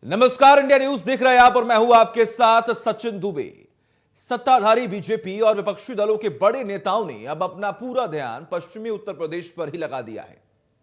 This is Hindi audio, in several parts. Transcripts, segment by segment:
नमस्कार, इंडिया न्यूज देख रहे हैं आप और मैं हूं आपके साथ सचिन दुबे। सत्ताधारी बीजेपी और विपक्षी दलों के बड़े नेताओं ने अब अपना पूरा ध्यान पश्चिमी उत्तर प्रदेश पर ही लगा दिया है।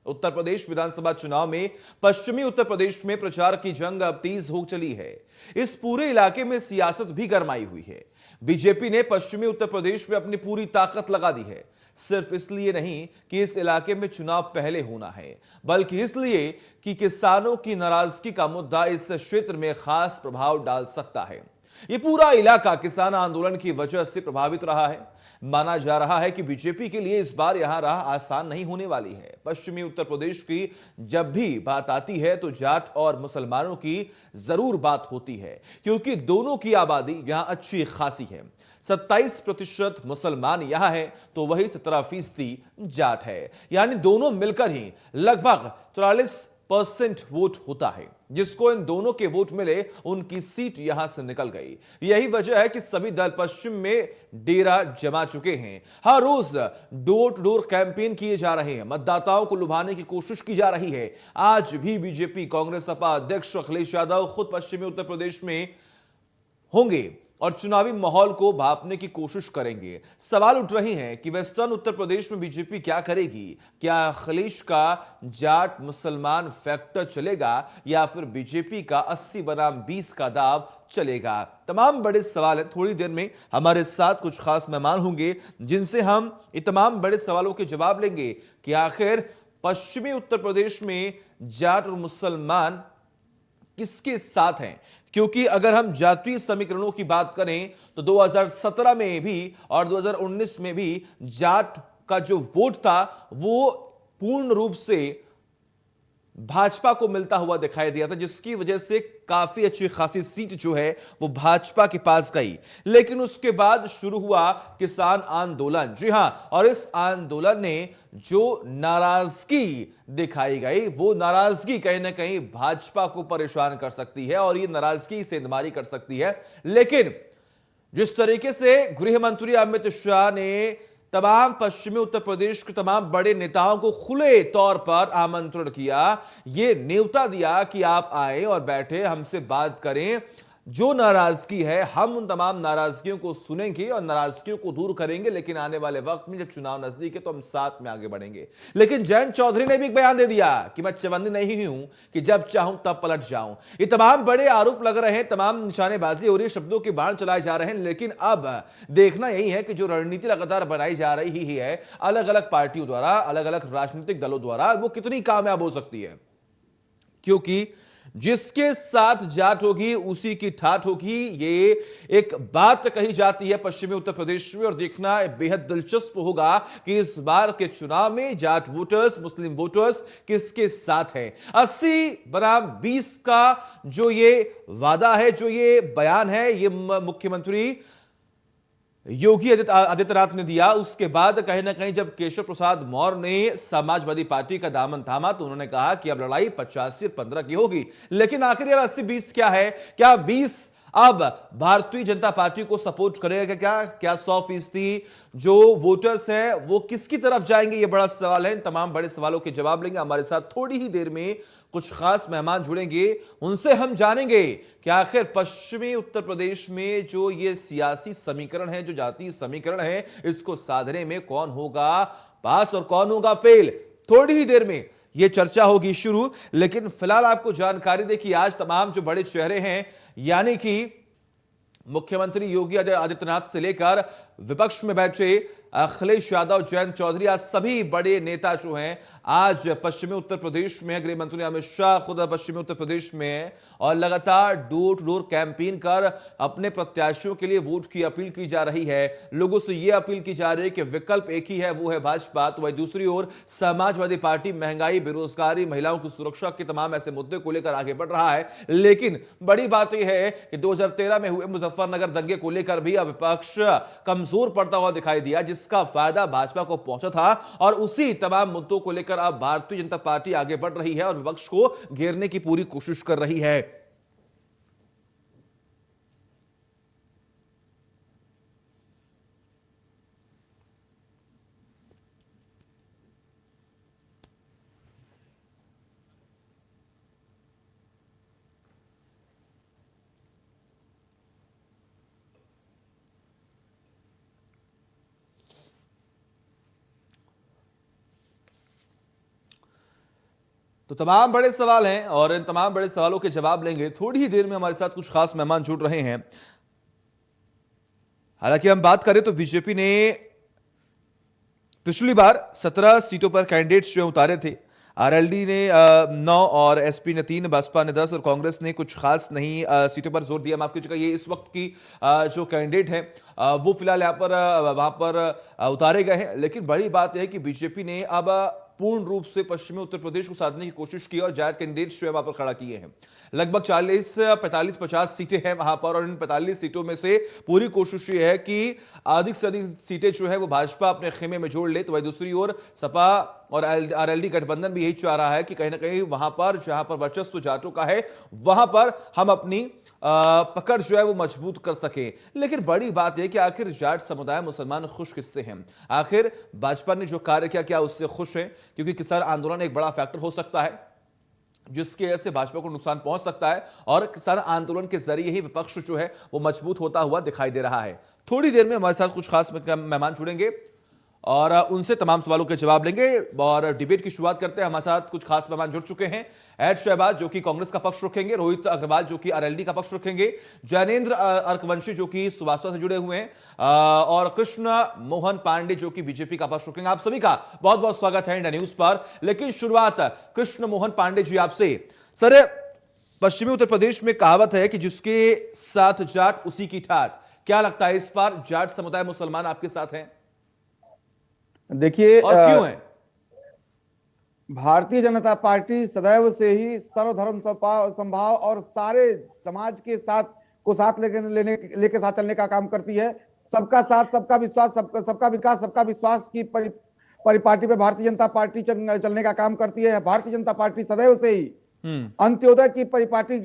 उत्तर प्रदेश विधानसभा चुनाव में पश्चिमी उत्तर प्रदेश में प्रचार की जंग अब तेज हो चली है। इस पूरे इलाके में सियासत भी गरमाई हुई है। बीजेपी ने पश्चिमी उत्तर प्रदेश में अपनी पूरी ताकत लगा दी है, सिर्फ इसलिए नहीं कि इस इलाके में चुनाव पहले होना है, बल्कि इसलिए कि किसानों की नाराजगी का मुद्दा इस क्षेत्र में खास प्रभाव डाल सकता है। यह पूरा इलाका किसान आंदोलन की वजह से प्रभावित रहा है। माना जा रहा है कि बीजेपी के लिए इस बार यहां राह आसान नहीं होने वाली है। पश्चिमी उत्तर प्रदेश की जब भी बात आती है तो जाट और मुसलमानों की जरूर बात होती है, क्योंकि दोनों की आबादी यहां अच्छी खासी है। 27% मुसलमान यहां है तो वही 17% जाट है, यानी दोनों मिलकर ही लगभग 43% वोट होता है। जिसको इन दोनों के वोट मिले उनकी सीट यहां से निकल गई। यही वजह है कि सभी दल पश्चिम में डेरा जमा चुके हैं। हर रोज डोर टू डोर कैंपेन किए जा रहे हैं, मतदाताओं को लुभाने की कोशिश की जा रही है। आज भी बीजेपी कांग्रेस सपा अध्यक्ष अखिलेश यादव खुद पश्चिमी उत्तर प्रदेश में होंगे और चुनावी माहौल को भांपने की कोशिश करेंगे। सवाल उठ रहे हैं कि वेस्टर्न उत्तर प्रदेश में बीजेपी क्या करेगी। क्या अखिलेश का जाट मुसलमान फैक्टर चलेगा या फिर बीजेपी का 80 बनाम 20 का दाव चलेगा? तमाम बड़े सवाल हैं। थोड़ी देर में हमारे साथ कुछ खास मेहमान होंगे जिनसे हम ये तमाम बड़े सवालों के जवाब लेंगे कि आखिर पश्चिमी उत्तर प्रदेश में जाट और मुसलमान किसके साथ हैं। क्योंकि अगर हम जातीय समीकरणों की बात करें तो 2017 में भी और 2019 में भी जाट का जो वोट था वो पूर्ण रूप से भाजपा को मिलता हुआ दिखाई दिया था, जिसकी वजह से काफी अच्छी खासी सीट जो है वो भाजपा के पास गई। लेकिन उसके बाद शुरू हुआ किसान आंदोलन। जी हां, और इस आंदोलन ने जो नाराजगी दिखाई गई वो नाराजगी कहीं ना कहीं भाजपा को परेशान कर सकती है और ये नाराजगी सेंधमारी कर सकती है। लेकिन जिस तरीके से गृह मंत्री अमित शाह ने तमाम पश्चिमी उत्तर प्रदेश के तमाम बड़े नेताओं को खुले तौर पर आमंत्रण किया, यह न्योता दिया कि आप आए और बैठे हमसे बात करें। जो नाराजगी है हम उन तमाम नाराजगियों को सुनेंगे और नाराजगियों को दूर करेंगे, लेकिन आने वाले वक्त में जब चुनाव नजदीक है तो हम साथ में आगे बढ़ेंगे। लेकिन जयंत चौधरी ने भी एक बयान दे दिया कि मैं चवन्नी नहीं हूं कि जब चाहूं तब पलट जाऊं। ये तमाम बड़े आरोप लग रहे हैं, तमाम निशानेबाजी हो रही है, शब्दों के बाण चलाए जा रहे हैं। लेकिन अब देखना यही है कि जो रणनीति लगातार बनाई जा रही है अलग अलग पार्टियों द्वारा, अलग अलग राजनीतिक दलों द्वारा, वो कितनी कामयाब हो सकती है। क्योंकि जिसके साथ जाट होगी उसी की ठाठ होगी, ये एक बात कही जाती है पश्चिमी उत्तर प्रदेश में। और देखना बेहद दिलचस्प होगा कि इस बार के चुनाव में जाट वोटर्स, मुस्लिम वोटर्स किसके साथ हैं। 80 बनाम 20 का जो ये वादा है, जो ये बयान है, ये मुख्यमंत्री योगी आदित्यनाथ ने दिया। उसके बाद कहीं ना कहीं जब केशव प्रसाद मौर्य ने समाजवादी पार्टी का दामन थामा तो उन्होंने कहा कि अब लड़ाई 85-15 की होगी। लेकिन आखिर ये 80-20 क्या है? क्या 20 अब भारतीय जनता पार्टी को सपोर्ट करेगा? क्या 100% जो वोटर्स हैं वो किसकी तरफ जाएंगे? ये बड़ा सवाल है। इन तमाम बड़े सवालों के जवाब लेंगे। हमारे साथ थोड़ी ही देर में कुछ खास मेहमान जुड़ेंगे, उनसे हम जानेंगे कि आखिर पश्चिमी उत्तर प्रदेश में जो ये सियासी समीकरण है, जो जातीय समीकरण है, इसको साधने में कौन होगा पास और कौन होगा फेल। थोड़ी ही देर में यह चर्चा होगी शुरू। लेकिन फिलहाल आपको जानकारी दे कि आज तमाम जो बड़े चेहरे हैं, यानी कि मुख्यमंत्री योगी आदित्यनाथ से लेकर विपक्ष में बैठे अखिलेश यादव, जयंत चौधरी, आज सभी बड़े नेता जो हैं आज पश्चिमी उत्तर प्रदेश में। गृह मंत्री अमित शाह खुद पश्चिमी उत्तर प्रदेश में है और लगातार डोर टू डोर कैंपेन कर अपने प्रत्याशियों के लिए वोट की अपील की जा रही है। लोगों से यह अपील की जा रही है कि विकल्प एक ही है, वो है भाजपा। तो वही दूसरी ओर समाजवादी पार्टी महंगाई, बेरोजगारी, महिलाओं की सुरक्षा के तमाम ऐसे मुद्दे को लेकर आगे बढ़ रहा है। लेकिन बड़ी बात यह है कि 2013 में हुए मुजफ्फरनगर दंगे को लेकर भी विपक्ष कमजोर पड़ता हुआ दिखाई दिया, जिसका फायदा भाजपा को पहुंचा था। और उसी तमाम मुद्दों को लेकर अब भारतीय जनता पार्टी आगे बढ़ रही है और विपक्ष को घेरने की पूरी कोशिश कर रही है। तो तमाम बड़े सवाल हैं और इन तमाम बड़े सवालों के जवाब लेंगे थोड़ी ही देर में। हमारे साथ कुछ खास मेहमान जुड़ रहे हैं। हालांकि हम बात करें तो बीजेपी ने पिछली बार 17 सीटों पर कैंडिडेट्स जो उतारे थे। आरएलडी ने 9 और एसपी ने 3, बसपा ने 10 और कांग्रेस ने कुछ खास नहीं सीटों पर जोर दिया। माफ कीजिएगा, ये इस वक्त की जो कैंडिडेट हैं वो फिलहाल यहाँ पर वहां पर उतारे गए हैं। लेकिन बड़ी बात यह है कि बीजेपी ने अब पूर्ण रूप से पश्चिमी उत्तर प्रदेश को साधने की कोशिश की और जाट कैंडिडेट्स जो है वहां पर खड़ा किए हैं। लगभग 40, 45, 50 सीटें हैं वहां पर और इन 45 सीटों में से पूरी कोशिश ये है कि अधिक से अधिक सीटें जो है वो भाजपा अपने खेमे में जोड़ ले। तो वही दूसरी ओर सपा और आरएलडी गठबंधन भी यही चाह रहा है कि कहीं ना कहीं वहां पर जहां पर वर्चस्व जाटों का है वहां पर हम अपनी पकड़ जो है वो मजबूत कर सके। लेकिन बड़ी बात यह कि आखिर जाट समुदाय मुसलमान खुश किससे हैं? आखिर भाजपा ने जो कार्य किया क्या उससे खुश है? क्योंकि किसान आंदोलन एक बड़ा फैक्टर हो सकता है जिसकी वजह से भाजपा को नुकसान पहुंच सकता है और किसान आंदोलन के जरिए ही विपक्ष जो है वो मजबूत होता हुआ दिखाई दे रहा है। थोड़ी देर में हमारे साथ कुछ खास मेहमान जुड़ेंगे और उनसे तमाम सवालों के जवाब लेंगे और डिबेट की शुरुआत करते हैं। हमारे साथ कुछ खास मेहमान जुड़ चुके हैं। एड शहबाज जो कि कांग्रेस का पक्ष रखेंगे, रोहित अग्रवाल जो कि आरएलडी का पक्ष रखेंगे, जैनेन्द्र अर्कवंशी जो कि सुभाषपा से जुड़े हुए हैं और कृष्ण मोहन पांडे जो कि बीजेपी का पक्ष रखेंगे। आप सभी का बहुत बहुत स्वागत है इंडिया न्यूज पर। लेकिन शुरुआत कृष्ण मोहन पांडे जी आपसे। सर, पश्चिमी उत्तर प्रदेश में कहावत है कि जिसके साथ जाट उसी की ठाट। क्या लगता है इस बार जाट समुदाय मुसलमान आपके साथ हैं? देखिए, और क्यों है? भारतीय जनता पार्टी सदैव से ही सर्वधर्म समभाव और सारे समाज के साथ को साथ लेके साथ चलने का काम करती है। सबका साथ, सबका विश्वास, सबका विकास, सबका विश्वास की परिपाटी पे भारतीय जनता पार्टी चलने का काम करती है। भारतीय जनता पार्टी सदैव से ही अंत्योदय की परिपाटी,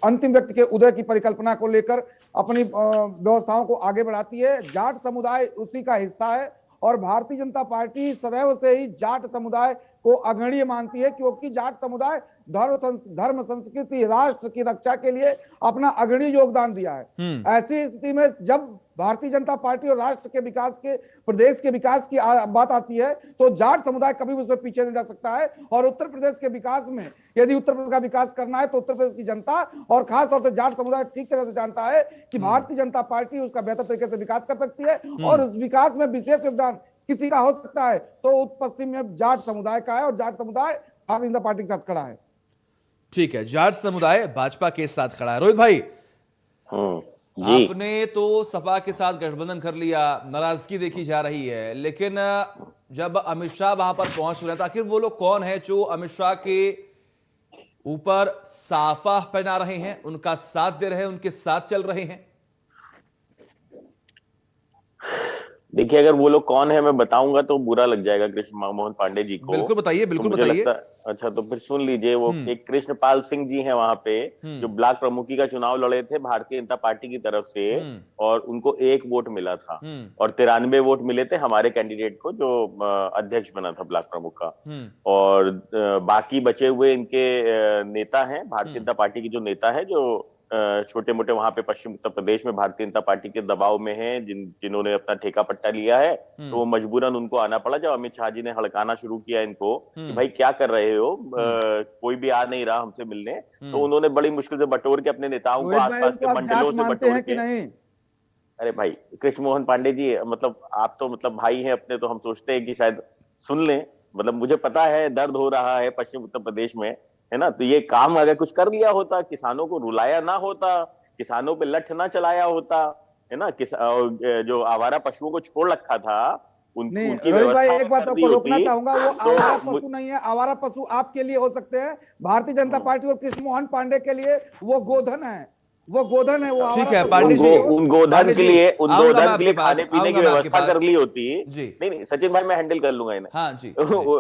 अंतिम व्यक्ति के उदय की परिकल्पना को लेकर अपनी व्यवस्थाओं को आगे बढ़ाती है। जाट समुदाय उसी का हिस्सा है और भारतीय जनता पार्टी सदैव से ही जाट समुदाय को अग्रणीय मानती है, क्योंकि जाट समुदाय धर्म, संस्कृति, राष्ट्र की रक्षा के लिए अपना अग्रणीय योगदान दिया है। ऐसी स्थिति में जब भारतीय जनता पार्टी और राष्ट्र के विकास के, प्रदेश के विकास की बात आती है तो जाट समुदाय कभी भी उससे पीछे नहीं रह सकता है। और उत्तर प्रदेश के विकास में यदि उत्तर प्रदेश का विकास करना है तो उत्तर प्रदेश की जनता और खासतौर से जाट समुदाय ठीक तरह से जानता है कि भारतीय जनता पार्टी उसका बेहतर तरीके से विकास कर सकती है और उस विकास में विशेष योगदान किसी का हो सकता है तो उत्तर पश्चिम में जाट समुदाय का है और जाट समुदाय भारतीय जनता पार्टी के साथ खड़ा है। ठीक है, जाट समुदाय भाजपा के साथ खड़ा है। रोहित भाई, जी। आपने तो सपा के साथ गठबंधन कर लिया, नाराजगी देखी जा रही है, लेकिन जब अमित शाह वहां पर पहुंच रहे हैं तो आखिर वो लोग कौन है जो अमित शाह के ऊपर साफा पहना रहे हैं, उनका साथ दे रहे हैं, उनके साथ चल रहे हैं? देखिए, अगर वो लोग कौन है मैं बताऊंगा तो बुरा लग जाएगा कृष्ण मोहन पांडे जी को। बिल्कुल बताइए, तो बिल्कुल मुझे बताइए। लगता, अच्छा तो फिर सुन लीजिए। वो एक कृष्णपाल सिंह जी हैं वहां पे, जो ब्लॉक प्रमुखी का चुनाव लड़े थे भारतीय जनता पार्टी की तरफ से और उनको 1 वोट मिला था और 93 वोट मिले थे हमारे कैंडिडेट को जो अध्यक्ष बना था ब्लॉक प्रमुख का। और बाकी बचे हुए इनके नेता हैं, भारतीय जनता पार्टी की जो नेता है जो छोटे मोटे वहां पे पश्चिम उत्तर प्रदेश में भारतीय जनता पार्टी के दबाव में हैं, जिन्होंने अपना ठेका पट्टा लिया है, तो वो मजबूरन उनको आना पड़ा। जब अमित शाह जी ने हड़काना शुरू किया इनको कि भाई क्या कर रहे हो, कोई भी आ नहीं रहा हमसे मिलने, तो उन्होंने बड़ी मुश्किल से बटोर के अपने नेताओं को आसपास के मंडलों से बटोर के। अरे भाई कृष्ण मोहन पांडे जी, मतलब आप तो मतलब भाई हैं अपने, तो हम सोचते हैं कि शायद सुन लें। मतलब मुझे पता है दर्द हो रहा है पश्चिम उत्तर प्रदेश में, है ना। तो ये काम अगर कुछ कर लिया होता, किसानों को रुलाया ना होता, किसानों पे लठ ना चलाया होता, है ना, जो आवारा पशुओं को छोड़ रखा था उनकी रोहित भाई, व्यवस्था एक बात कर दी आपको रोकना होती चाहूंगा, वो तो आवारा पशु नहीं है। आवारा पशु आपके लिए हो सकते हैं, भारतीय जनता पार्टी और कृष्ण मोहन पांडे के लिए वो गोधन है, वो गोधन है। वो ठीक है आवारा पांडे जी, उन गोधन पांडे के जी, लिए आऊंगा मैं आपके खाने पास, पीने की आऊंगा मैं आपके व्यवस्था पास कर ली होती। जी। नहीं सचिन भाई, मैं हैंडल कर लूंगा इन्हें। हाँ जी,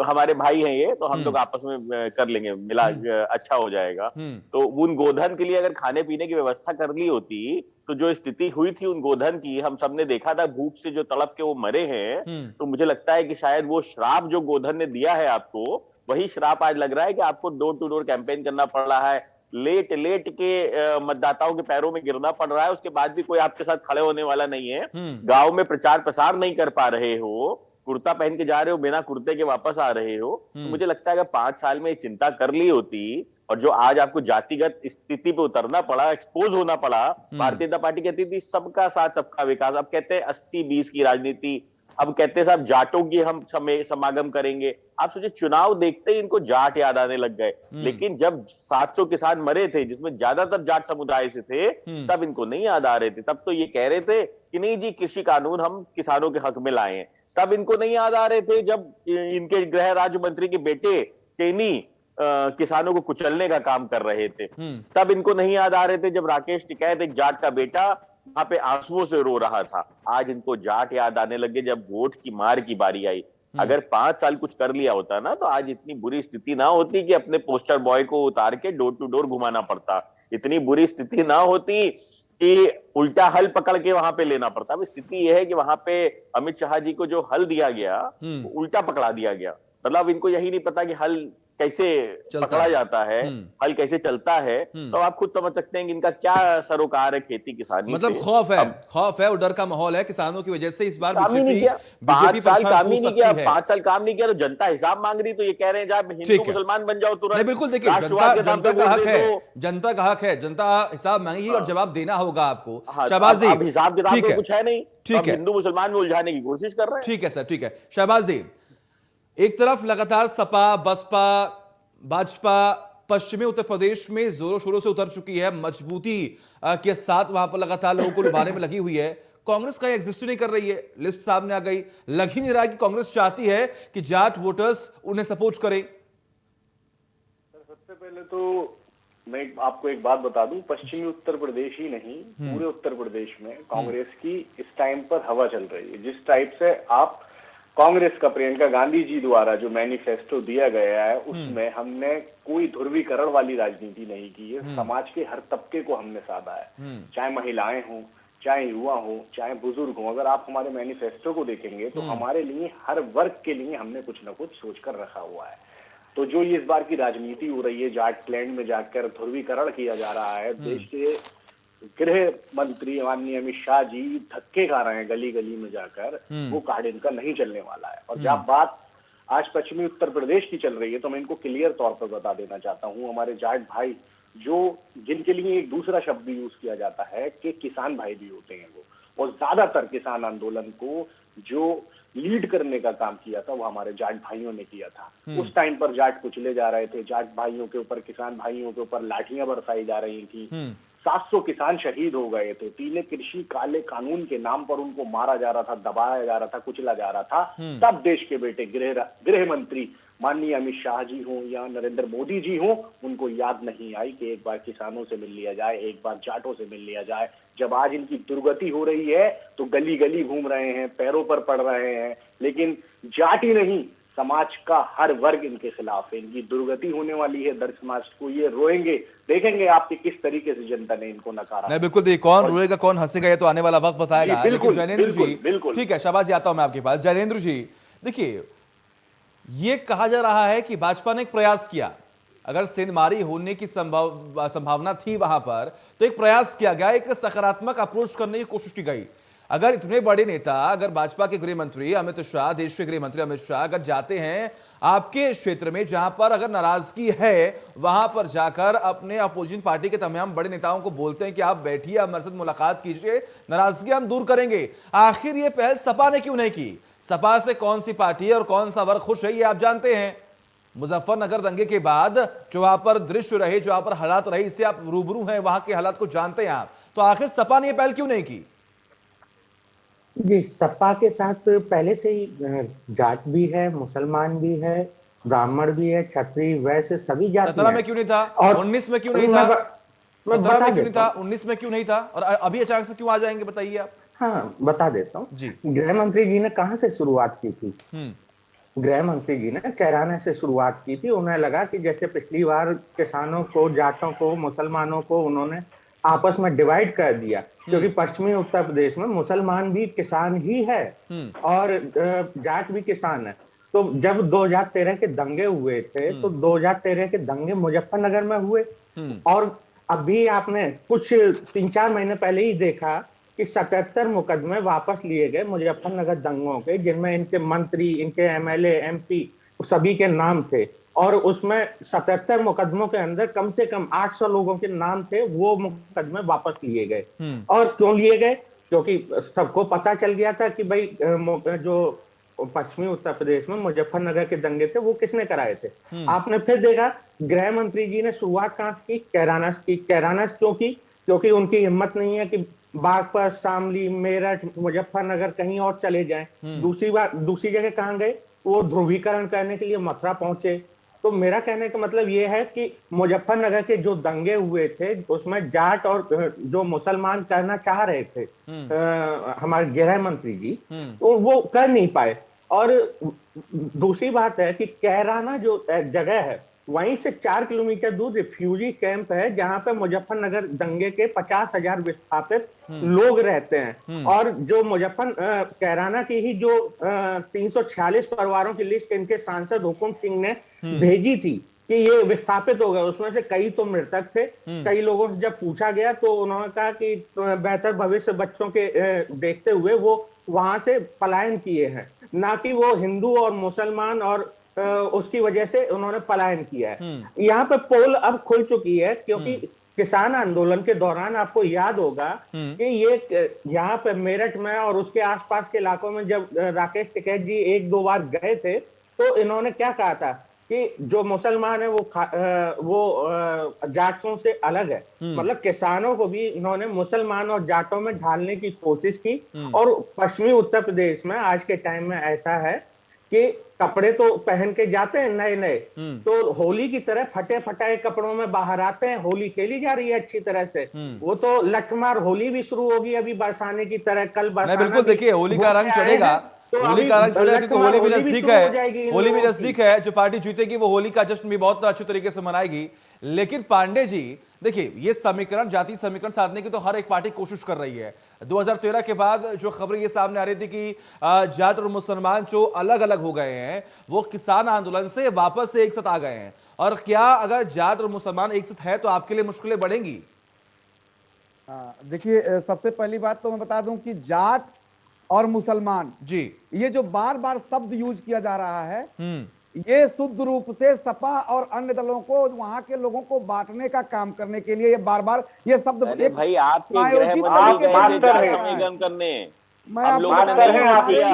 हमारे भाई हैं ये, तो हम लोग आपस में कर लेंगे, मिला अच्छा हो जाएगा। तो उन गोधन के लिए अगर खाने पीने की व्यवस्था कर ली होती तो जो स्थिति हुई थी उन गोधन की, हम सबने देखा था, भूख से जो तड़प के वो मरे हैं। तो मुझे लगता है कि शायद वो श्राप जो गोधन ने दिया है आपको, वही श्राप आज लग रहा है कि आपको डोर टू डोर कैंपेन करना पड़ रहा है, लेट लेट के मतदाताओं के पैरों में गिरना पड़ रहा है, उसके बाद भी कोई आपके साथ खड़े होने वाला नहीं है। गांव में प्रचार प्रसार नहीं कर पा रहे हो, कुर्ता पहन के जा रहे हो, बिना कुर्ते के वापस आ रहे हो, तो मुझे लगता है अगर 5 साल में चिंता कर ली होती, और जो आज आपको जातिगत स्थिति पे उतरना पड़ा, एक्सपोज होना पड़ा, भारतीय जनता पार्टी कहती थी सबका साथ सबका विकास, अब कहते हैं 80-20 की राजनीति, अब कहते हैं साहब जाटों की हम समागम करेंगे। आप सोचिए, चुनाव देखते ही इनको जाट याद आने लग गए। लेकिन जब 700 किसान मरे थे, जिसमें ज्यादातर जाट समुदाय से थे, तब इनको नहीं याद आ रहे थे। तब तो ये कह रहे थे कि नहीं जी, कृषि कानून हम किसानों के हक में लाए हैं। तब इनको नहीं याद आ रहे थे जब इनके गृह राज्य मंत्री के बेटे टेनी किसानों को कुचलने का काम कर रहे थे। तब इनको नहीं याद आ रहे थे जब राकेश टिकैत, एक जाट का बेटा, वहां पे आंसुओं से रो रहा था। आज इनको जाट याद आने लगे जब वोट की मार की बारी आई। अगर 5 साल कुछ कर लिया होता ना, तो आज इतनी बुरी स्थिति ना होती कि अपने पोस्टर बॉय को उतार के डोर टू डोर घुमाना पड़ता। इतनी बुरी स्थिति ना होती कि उल्टा हल पकड़ के वहां पे लेना पड़ता। अब स्थिति यह है कि वहां पे अमित शाह जी को जो हल दिया गया, वो उल्टा पकड़ा दिया गया। मतलब इनको यही नहीं पता कि हल कैसे पकड़ा जाता है, हल कैसे चलता है। तो आप खुद समझ सकते हैं कि इनका क्या सरोकार है खेती किसानी मतलब से। खौफ है और डर का माहौल है किसानों की वजह से। इस बार काम ही नहीं किया, 5 साल काम ही नहीं किया, 5 साल काम नहीं किया, तो जनता हिसाब मांग रही, तो ये कह रहे हैं जब हिंदू मुसलमान बन जाओ तुरंत। बिल्कुल, देखिए जनता का हक है, जनता का हक है, जनता हिसाब मांगेगी और जवाब देना होगा आपको। शहबाज जी, हिसाब किताब तो कुछ है नहीं, ठीक है, हिंदू मुसलमान में उलझाने की कोशिश कर रहे हैं। ठीक है सर, ठीक है। शहबाज जी, एक तरफ लगातार सपा, बसपा, भाजपा पश्चिमी उत्तर प्रदेश में जोरों शोरों से उतर चुकी है, मजबूती के साथ वहां पर लगातार लोगों को लुभाने में लगी हुई है। कांग्रेस का एग्जिस्ट नहीं कर रही है, लिस्ट सामने आ गई। लग ही नहीं रहा कि कांग्रेस चाहती है कि जाट वोटर्स उन्हें सपोर्ट करें। सबसे पहले तो मैं आपको एक बात बता दूं, पश्चिमी उत्तर प्रदेश ही नहीं, पूरे उत्तर प्रदेश में कांग्रेस की इस टाइम पर हवा चल रही है। जिस टाइप से आप कांग्रेस का प्रियंका गांधी जी द्वारा जो मैनिफेस्टो दिया गया है, उसमें हमने कोई ध्रुवीकरण वाली राजनीति नहीं की है। समाज के हर तबके को हमने साधा है, चाहे महिलाएं हों, चाहे युवा हो, चाहे बुजुर्ग हो। अगर आप हमारे मैनिफेस्टो को देखेंगे तो हमारे लिए, हर वर्ग के लिए हमने कुछ न कुछ सोच कर रखा हुआ है। तो जो ये इस बार की राजनीति हो रही है, जाटलैंड में जाकर ध्रुवीकरण किया जा रहा है, देश के गृह मंत्री माननीय अमित शाह जी धक्के खा रहे हैं गली गली में जाकर, वो कार्ड इनका नहीं चलने वाला है। और जब बात आज पश्चिमी उत्तर प्रदेश की चल रही है, तो मैं इनको क्लियर तौर पर बता देना चाहता हूँ, हमारे जाट भाई जो, जिनके लिए एक दूसरा शब्द भी यूज किया जाता है कि किसान भाई भी होते हैं वो, और ज्यादातर किसान आंदोलन को जो लीड करने का काम किया था वो हमारे जाट भाइयों ने किया था। उस टाइम पर जाट कुचले जा रहे थे, जाट भाइयों के ऊपर, किसान भाइयों के ऊपर लाठियां बरसाई जा रही थी। 700 किसान शहीद हो गए थे। तीन कृषि काले कानून के नाम पर उनको मारा जा रहा था, दबाया जा रहा था, कुचला जा रहा था। तब देश के बेटे गृह मंत्री माननीय अमित शाह जी हों या नरेंद्र मोदी जी हों, उनको याद नहीं आई कि एक बार किसानों से मिल लिया जाए, एक बार जाटों से मिल लिया जाए। जब आज इनकी दुर्गति हो रही है तो गली गली घूम रहे हैं, पैरों पर पड़ रहे हैं, लेकिन जाट ही नहीं, समाज का हर वर्ग इनके खिलाफ है। इनकी दुर्गति होने वाली है, दलित समाज को ये रोएंगे। देखेंगे आपके किस तरीके से जनता ने इनको नकारा। नहीं, बिल्कुल, देखिए कौन रोएगा कौन हंसेगा ये तो आने वाला वक्त बताएगा। बिल्कुल, जैनेंद्र जी, बिल्कुल, ठीक है, शाबाश जी, आता हूं मैं आपके पास। जैनेंद्र जी, देखिए ये कहा जा रहा है कि भाजपा ने एक प्रयास किया, अगर सेंधमारी होने की संभावना थी वहां पर, तो एक प्रयास किया गया, एक सकारात्मक अप्रोच करने की कोशिश की गई। अगर इतने बड़े नेता, अगर भाजपा के गृह मंत्री अमित शाह, देश के गृह मंत्री अमित शाह अगर जाते हैं आपके क्षेत्र में जहां पर अगर नाराजगी है, वहां पर जाकर अपने अपोजिशन पार्टी के तमाम बड़े नेताओं को बोलते हैं कि आप बैठिए, हमारे साथ मुलाकात कीजिए, नाराजगी हम दूर करेंगे, आखिर ये पहल सपा ने क्यों नहीं की? सपा से कौन सी पार्टी है और कौन सा वर्ग खुश है ये आप जानते हैं। मुजफ्फरनगर दंगे के बाद जो वहां पर दृश्य रहे, जो वहां पर हालात रहे, इससे आप रूबरू हैं, वहां के हालात को जानते हैं आप, तो आखिर सपा ने यह पहल क्यों नहीं की? जी, सपा के साथ पहले से ही जाट भी है, मुसलमान भी है, ब्राह्मण भी है, क्षत्रिय, वैश्य सभी जाति। 17 में क्यों नहीं था और 19 में क्यों नहीं था? 17 में क्यों नहीं था, 19 में क्यों नहीं था, और अभी अचानक से क्यों आ जाएंगे, बताइए आप। हाँ, बता देता हूँ जी। गृह मंत्री जी ने कहां से शुरुआत की थी? गृह मंत्री जी ने कैराना से शुरुआत की थी। उन्हें लगा कि जैसे पिछली बार किसानों को, जाटों को, मुसलमानों को उन्होंने आपस में डिवाइड कर दिया, क्योंकि पश्चिमी उत्तर प्रदेश में मुसलमान भी किसान ही है और जाट भी किसान है। तो जब 2013 के दंगे हुए थे, तो 2013 के दंगे मुजफ्फरनगर में हुए, और अभी आपने कुछ 3-4 महीने पहले ही देखा कि 77 मुकदमे वापस लिए गए मुजफ्फरनगर दंगों के, जिनमें इनके मंत्री, इनके एमएलए, एमपी सभी के नाम थे। और उसमें 77 मुकदमों के अंदर कम से कम 800 लोगों के नाम थे, वो मुकदमे वापस लिए गए। और क्यों लिए गए? क्योंकि सबको पता चल गया था कि भाई जो पश्चिमी उत्तर प्रदेश में मुजफ्फरनगर के दंगे थे वो किसने कराए थे। आपने फिर देखा गृह मंत्री जी ने शुरुआत कहां से की? कैराना से की। कैराना से क्यों की? क्योंकि उनकी हिम्मत नहीं है कि बागपत, शामली, मेरठ, मुजफ्फरनगर कहीं और चले जाएं। दूसरी जगह कहां गए? वो ध्रुवीकरण करने के लिए मथुरा पहुंचे। तो मेरा कहने का मतलब ये है कि मुजफ्फरनगर के जो दंगे हुए थे उसमें जाट और जो मुसलमान करना चाह रहे थे हमारे गृह मंत्री जी, तो वो कर नहीं पाए। और दूसरी बात है कि कैराना जो जगह है वहीं से 4 किलोमीटर दूर रिफ्यूजी कैंप है, जहां पे मुजफ्फरनगर दंगे के 50,000 विस्थापित लोग रहते हैं। और जो कैराना की ही जो 346 परिवारों की लिस्ट इनके सांसद हुकुम सिंह ने भेजी थी कि ये विस्थापित हो गए, उसमें से कई तो मृतक थे। कई लोगों से जब पूछा गया तो उन्होंने कहा कि बेहतर भविष्य बच्चों के देखते हुए वो वहां से पलायन किए हैं, ना कि वो हिंदू और मुसलमान और उसकी वजह से उन्होंने पलायन किया है। यहाँ पे पोल अब खुल चुकी है, क्योंकि किसान आंदोलन के दौरान आपको याद होगा कि ये यहाँ पे मेरठ में और उसके आसपास के इलाकों में जब राकेश टिकैत जी 1-2 बार गए थे तो इन्होंने क्या कहा था कि जो मुसलमान है वो जाटों से अलग है। मतलब किसानों को भी इन्होंने मुसलमान और जाटों में ढालने की कोशिश की। और पश्चिमी उत्तर प्रदेश में आज के टाइम में ऐसा है कि कपड़े तो पहन के जाते हैं नए नए, तो होली की तरह फटे फटाए कपड़ों में बाहर आते हैं। होली खेली जा रही है अच्छी तरह से, वो तो लठमार होली भी शुरू होगी अभी बरसाने की तरह। कल बरसाना बिल्कुल, देखिए होली का रंग चढ़ेगा, होली का रंग चढ़ेगा क्योंकि होली भी नजदीक है, होली भी नजदीक है। जो पार्टी जीतेगी वो होली का जश्न भी बहुत अच्छे तरीके से मनाएगी। लेकिन पांडे जी देखिए, ये समीकरण, जाति समीकरण साधने की तो हर एक पार्टी कोशिश कर रही है। 2013 के बाद जो खबरें ये सामने आ रही थी कि जाट और मुसलमान जो अलग अलग हो गए हैं वो किसान आंदोलन से वापस से एक साथ आ गए हैं। और क्या अगर जाट और मुसलमान एक साथ है तो आपके लिए मुश्किलें बढ़ेंगी? देखिए, सबसे पहली बात तो मैं बता दूं कि जाट और मुसलमान जी, ये जो बार बार शब्द यूज किया जा रहा है, ये शुद्ध रूप से सपा और अन्य दलों को, वहां के लोगों को बांटने का काम करने के लिए ये बार बार ये शब्द भाई आपके गृह मंत्री गए थे जाट समीकरण करने, मैं हम लोगों ने नहीं किया।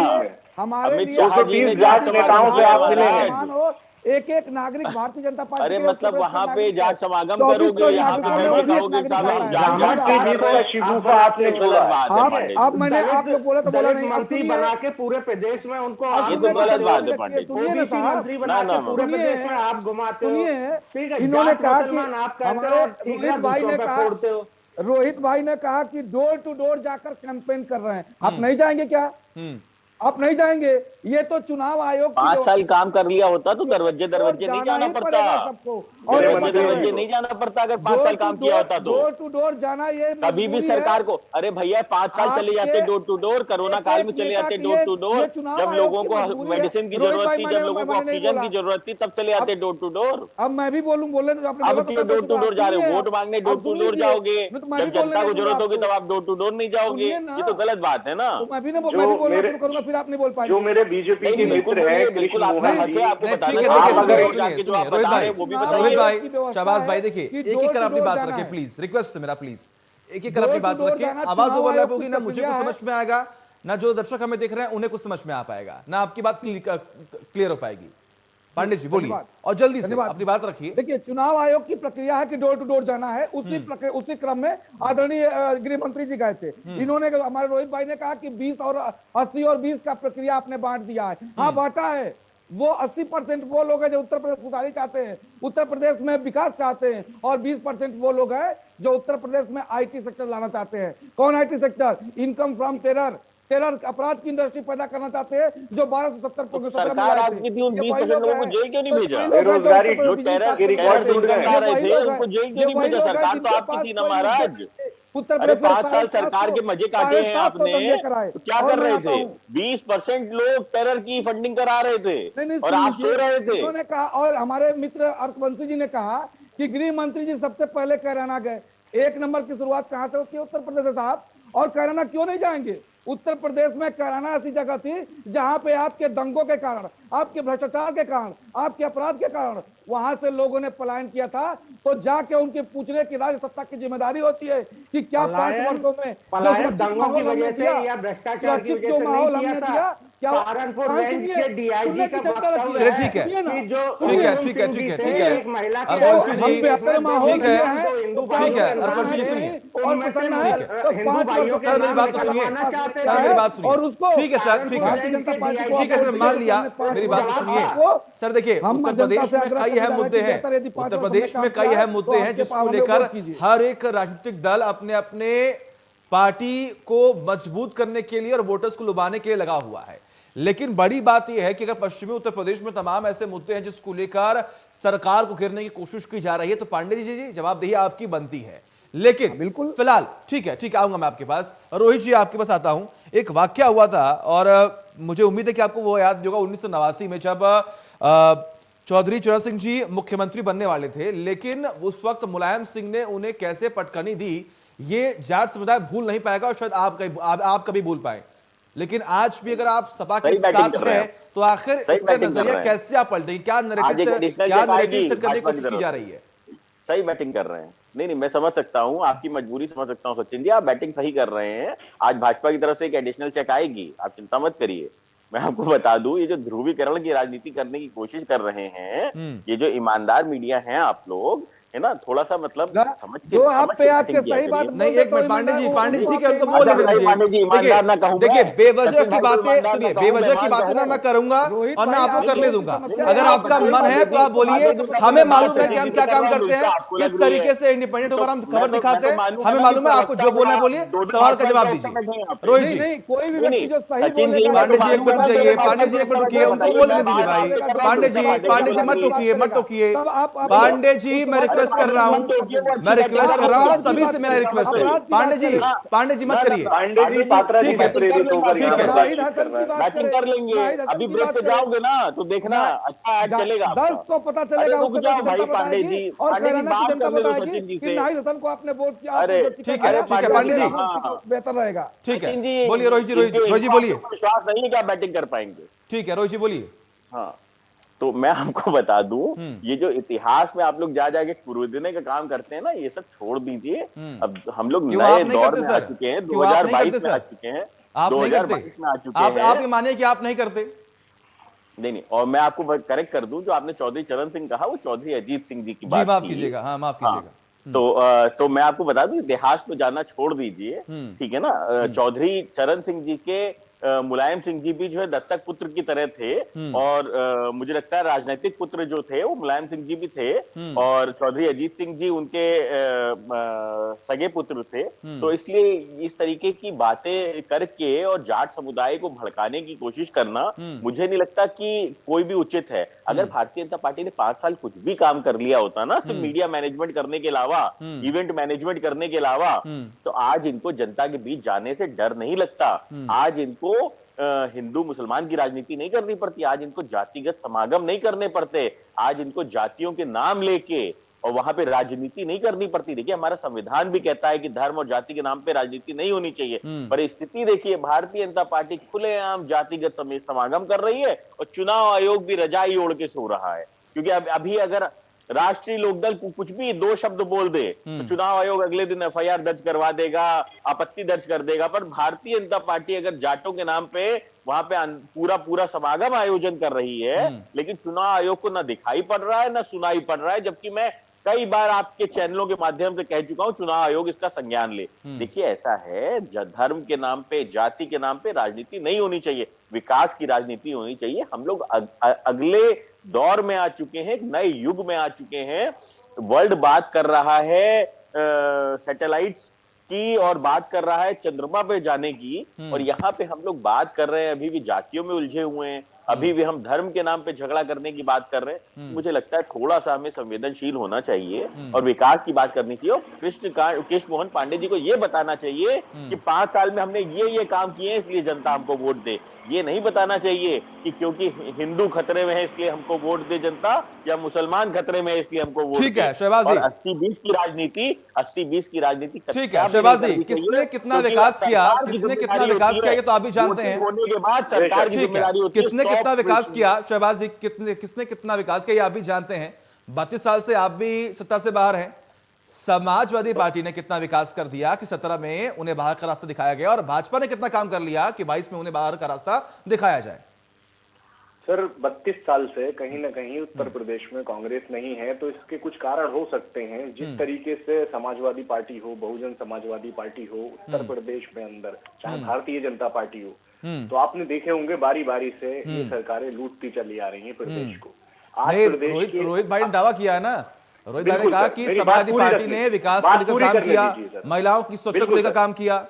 हमारे अमित शाह जी ने जाट नेताओं से आप मिले हैं। एक एक नागरिक भारतीय जनता पार्टी अरे मतलब वहां पे जाट समागम करोगे, यहाँ पे कहोगे अब मैंने आप लोग बोला तो बोला नहीं, मंत्री बना के पूरे प्रदेश में उनको, ये तो गलत बात है पंडित। मंत्री बना के पूरे प्रदेश में आप घुमाते हो। इन्होंने कहा कि रोहित भाई ने कहा कि डोर टू डोर जाकर कैंपेन कर रहे हैं। आप नहीं जाएंगे क्या? आप नहीं जाएंगे? ये तो चुनाव आयोग 5 साल काम कर लिया होता तो दरवाजे नहीं जाना पड़ता, और दरवाजे नहीं जाना पड़ता अगर 5 साल काम किया होता तो। डोर टू डोर जाना ये कभी भी सरकार को, अरे भैया 5 साल चले जाते डोर टू डोर, कोरोना काल में चले जाते डोर टू डोर, जब लोगों को मेडिसिन की जरूरत थी, जब लोगों को ऑक्सीजन की जरूरत थी, तब चले जाते डोर टू डोर। अब मैं भी बोले तो अब क्यों डोर टू डोर जा रहे हो? वोट मांगने डोर टू डोर जाओगे, जब जनता को जरूरत होगी तब आप डोर टू डोर नहीं जाओगे, ये तो गलत बात है ना। मैं भी बोलूंगा, फिर आप नहीं बोल पाएंगे। मेरे बीजेपी के मित्र है बिल्कुल आपका हक है, आपको रोहित भाई, शहबाज भाई, देखिए एक एक कर अपनी बात रखें प्लीज, रिक्वेस्ट है मेरा, प्लीज एक एक कर अपनी बात रखें। आवाज ओवरलैप होगी ना, मुझे कुछ समझ में आएगा ना, जो दर्शक हमें देख रहे हैं उन्हें कुछ समझ में आ पाएगा ना, आपकी बात क्लियर हो पाएगी। पांडे जी बोलिए और जल्दी से अपनी बात रखिए। देखिए, चुनाव आयोग की प्रक्रिया है कि डोर टू डोर जाना है, उसी क्रम में आदरणीय गृह मंत्री जी गए थे। इन्होंने, हमारे रोहित भाई ने कहा कि 20 और 80 और 20 का प्रक्रिया आपने बांट दिया है। हाँ, बांटा है। वो 80% वो लोग हैं जो उत्तर प्रदेश खुशहाली चाहते हैं, उत्तर प्रदेश में विकास चाहते हैं, और 20% वो लोग हैं जो उत्तर प्रदेश में IT सेक्टर लाना चाहते हैं। कौन IT sector? Income from terror अपराध की इंडस्ट्री पैदा करना चाहते हैं, जो 12 से 17 सरकार आपकी थी, उन 20% लोगों को जेल क्यों नहीं भेजा? बेरोजगारी जो टेरर थे उनको जेल क्यों नहीं भेजा? सरकार तो आपकी थी ना महाराज। अरे 5 साल सरकार के मजे काटे हैं आपने, तो क्या कर रहे थे? 20% लोग टेरर की फंडिंग करा रहे थे और आप सो रहे थे। उन्होंने कहा, और हमारे मित्र अर्थवंशी जी ने कहा कि गृह मंत्री जी सबसे पहले कैराना गए। 1 नंबर की शुरुआत कहां से होती है? उत्तर प्रदेश से साहब। और कैराना क्यों नहीं जाएंगे? उत्तर प्रदेश में कैराना ऐसी जगह थी जहां पे आपके दंगों के कारण, आपके भ्रष्टाचार के कारण, आपके अपराध के कारण वहां से लोगों ने पलायन किया था। तो जाके उनके पूछने की राज्य सत्ता की जिम्मेदारी होती है कि क्या 5 वर्षों में पलायन दंगों की वजह से या भ्रष्टाचार की वजह से नहीं किया था। सहारनपुर रेंज के डीआईजी का वक्तव्य चलिए ठीक है, ठीक है, ठीक है, ठीक है, ठीक है, एक महिला के हरवंश जी, हम बेहतर माहौल ठीक है, में हैं, ठीक है, हरवंश जी सुनिए, और पसंद है ठीक है, तो 5 वर्षों सर मेरी बात तो सुनिए, सर मेरी बात और सुनिए, उसको ठीक है सर, ठीक है, ठीक है सर, मान लिया, मेरी बात तो सुनिए सर। देखिए उत्तर प्रदेश में कई अहम मुद्दे हैं, उत्तर प्रदेश में कई अहम मुद्दे हैं जिसको लेकर हर एक राजनीतिक दल अपने अपने पार्टी को मजबूत करने के लिए और वोटर्स को लुभाने के लिए लगा हुआ है। लेकिन बड़ी बात यह है कि अगर पश्चिमी उत्तर प्रदेश में तमाम ऐसे मुद्दे हैं जिसको लेकर सरकार को घेरने की कोशिश की जा रही है, तो पांडे जी जवाबदेही आपकी बनती है। लेकिन बिल्कुल फिलहाल ठीक है, आऊंगा मैं आपके पास। रोहित जी आपके पास आता हूं। एक वाकया हुआ था और मुझे उम्मीद है कि आपको वो याद होगा 1989 में जब चौधरी चरण सिंह जी मुख्यमंत्री बनने वाले थे, लेकिन उस वक्त मुलायम सिंह ने उन्हें कैसे पटकनी दी ये जाट समुदाय भूल नहीं पाएगा और शायद आप कभी भूल पाए। लेकिन आज भी अगर आप सपा के साथ हैं तो आखिर इसका नजरिया कैसे आप पलटेंगे? क्या नैरेटिव सेट करने की कोशिश की जा रही है? सही बैटिंग कर रहे हैं। नहीं, मैं समझ सकता हूं, आपकी मजबूरी समझ सकता हूं सचिन जी, आप बैटिंग सही कर रहे हैं। आज भाजपा की तरफ से एक एडिशनल चेक आएगी, आप चिंता मत करिए। मैं आपको बता दूं, ये जो ध्रुवीकरण की राजनीति करने की कोशिश कर रहे हैं, ये जो ईमानदार मीडिया हैं आप लोग, है ना, थोड़ा सा मतलब समझ के, जो आप पे आपके सही बात नहीं। एक मिनट पांडे जी ठीक है, उनको बोलने दीजिए। देखिए बेवजह की बातें सुनिए, बेवजह की बातें ना मैं करूंगा और ना आपको करने दूंगा। अगर आपका मन है तो आप बोलिए। हमें मालूम है कि हम क्या काम करते हैं, किस तरीके से इंडिपेंडेंट होकर हम खबर दिखाते हैं, हमें मालूम है। आपको जो बोलना है बोलिए, सवाल का जवाब दीजिए। रोहित जी, कोई भी व्यक्ति जो सही बोलेगा। पांडे जी एक मिनट जाइए, पांडे जी एक मिनट रुकिए, उनको बोलने दीजिए भाई। पांडे जी मत टोकिए, पांडे जी मैं रिक्वेस्ट कर रहा हूं, सभी से मेरा रिक्वेस्ट है। पांडे जी मत करिए। ठीक है, बैटिंग कर लेंगे। अभी ब्रेक पे जाओगे ना तो देखना अच्छा ऐड चलेगा, 10 को पता चलेगा। रुक जाओ भाई पांडे जी, और बात कर लो सचिन जी से। को आपने वोट किया। अरे ठीक है पांडे जी, बेहतर रहेगा। ठीक है, बोलिए रोहित जी बोलिए। विश्वास नहीं है कि आप बैटिंग कर पाएंगे। ठीक है रोहित जी बोलिए। हाँ, तो मैं आपको बता दूं, ये जो इतिहास में आप लोग जाके कुरूदने का काम करते हैं ना, ये सब छोड़ दीजिए। अब हम लोग नए दौर में आ चुके हैं, 2022 में आ चुके हैं, 2022 में आ चुके हैं। आप ये मानिए कि आप नहीं करते? नहीं, और मैं आपको करेक्ट कर दूं, जो आपने चौधरी चरण सिंह कहा वो चौधरी अजीत सिंह जी की बात। माफ कीजिएगा, हाँ माफ कीजिएगा। तो मैं आपको बता दूं, इतिहास में जाना छोड़ दीजिए, ठीक है ना। चौधरी चरण सिंह जी के मुलायम सिंह जी भी जो है दत्तक पुत्र की तरह थे, और मुझे लगता है राजनीतिक पुत्र जो थे वो मुलायम सिंह जी भी थे, और चौधरी अजीत सिंह जी उनके सगे पुत्र थे। तो इसलिए इस तरीके की बातें करके और जाट समुदाय को भड़काने की कोशिश करना मुझे नहीं लगता कि कोई भी उचित है। अगर भारतीय जनता पार्टी ने 5 साल कुछ भी काम कर लिया होता ना, सिर्फ मीडिया मैनेजमेंट करने के अलावा, इवेंट मैनेजमेंट करने के अलावा, तो आज इनको जनता के बीच जाने से डर नहीं लगता। आज इनको हिंदू मुसलमान की राजनीति नहीं करनी पड़ती, आज इनको जातिगत समागम नहीं करने पड़ते, आज इनको जातियों के नाम लेके और वहां पे राजनीति नहीं करनी पड़ती। देखिए हमारा संविधान भी कहता है कि धर्म और जाति के नाम पे राजनीति नहीं होनी चाहिए, पर स्थिति देखिए, भारतीय जनता पार्टी खुलेआम जातिगत समागम कर रही है और चुनाव आयोग भी रजाई ओढ़ के सो रहा है। क्योंकि अभी अगर राष्ट्रीय लोकदल कुछ भी 2 शब्द बोल दे तो चुनाव आयोग अगले दिन एफआईआर दर्ज करवा देगा, आपत्ति दर्ज कर देगा। पर भारतीय जनता पार्टी अगर जाटों के नाम पे वहां पे पूरा समागम आयोजन कर रही है, लेकिन चुनाव आयोग को ना दिखाई पड़ रहा है ना सुनाई पड़ रहा है। जबकि मैं कई बार आपके चैनलों के माध्यम से कह चुका हूं, चुनाव आयोग इसका संज्ञान ले। देखिए ऐसा है, धर्म के नाम पे, जाति के नाम पे राजनीति नहीं होनी चाहिए, विकास की राजनीति होनी चाहिए। हम लोग अगले दौर में आ चुके हैं, एक नए युग में आ चुके हैं। वर्ल्ड बात कर रहा है सैटेलाइट्स की और बात कर रहा है चंद्रमा पे जाने की, और यहाँ पे हम लोग बात कर रहे हैं, अभी भी जातियों में उलझे हुए हैं, अभी भी हम धर्म के नाम पे झगड़ा करने की बात कर रहे हैं। मुझे लगता है थोड़ा सा हमें संवेदनशील होना चाहिए और विकास की बात करनी चाहिए। और कृष्ण मोहन पांडे जी को यह बताना चाहिए कि 5 साल में हमने ये काम किए हैं इसलिए जनता हमको वोट दे। ये नहीं बताना चाहिए कि क्योंकि हिंदू खतरे में है इसलिए हमको वोट दे जनता, या मुसलमान खतरे में है इसलिए हमको वोट ठीक है दे। शहबाज जी, और 80-20 की राजनीति, 80-20 की राजनीति ठीक है कदापि शहबाज नहीं जी, करनी किसने चाहिए, कितना क्योंकि विकास किया, सरकार की किसने कितना जिम्मेदारी विकास होती किया, है, ये तो आप भी जानते वोटिंग हैं। होने के बाद सरकार की ठीक है, जिम्मेदारी होती है किसने कितना विकास 100%। किया शहबाज जी, किसने कितना विकास किया ये आप भी जानते हैं। 32 साल से आप भी सत्ता से बाहर हैं। समाजवादी पार्टी ने कितना विकास कर दिया कि 17 में उन्हें बाहर का रास्ता दिखाया गया, और भाजपा ने कितना काम कर लिया कि 22 में उन्हें बाहर का रास्ता दिखाया जाए। सर 32 साल से कहीं ना कहीं उत्तर प्रदेश में कांग्रेस नहीं है, तो इसके कुछ कारण हो सकते हैं। जिस तरीके से समाजवादी पार्टी हो, बहुजन समाजवादी पार्टी हो उत्तर प्रदेश में अंदर, चाहे भारतीय जनता पार्टी हो, तो आपने देखे होंगे बारी बारी से ये सरकारें लूटती चली आ रही हैं प्रदेश को। आज नहीं, प्रदेश के रोहित भाई ने दावा किया है ना, रोहित भाई ने बिल्कुल कहा सर, कि मेरी बात समाजवादी पूरी पार्टी रखने ने दीजिए। विकास को बात लेकर पूरी काम करने किया, दीजिए सर। महिलाओं की सुरक्षा को बिल्कुल लेकर सर। काम किया,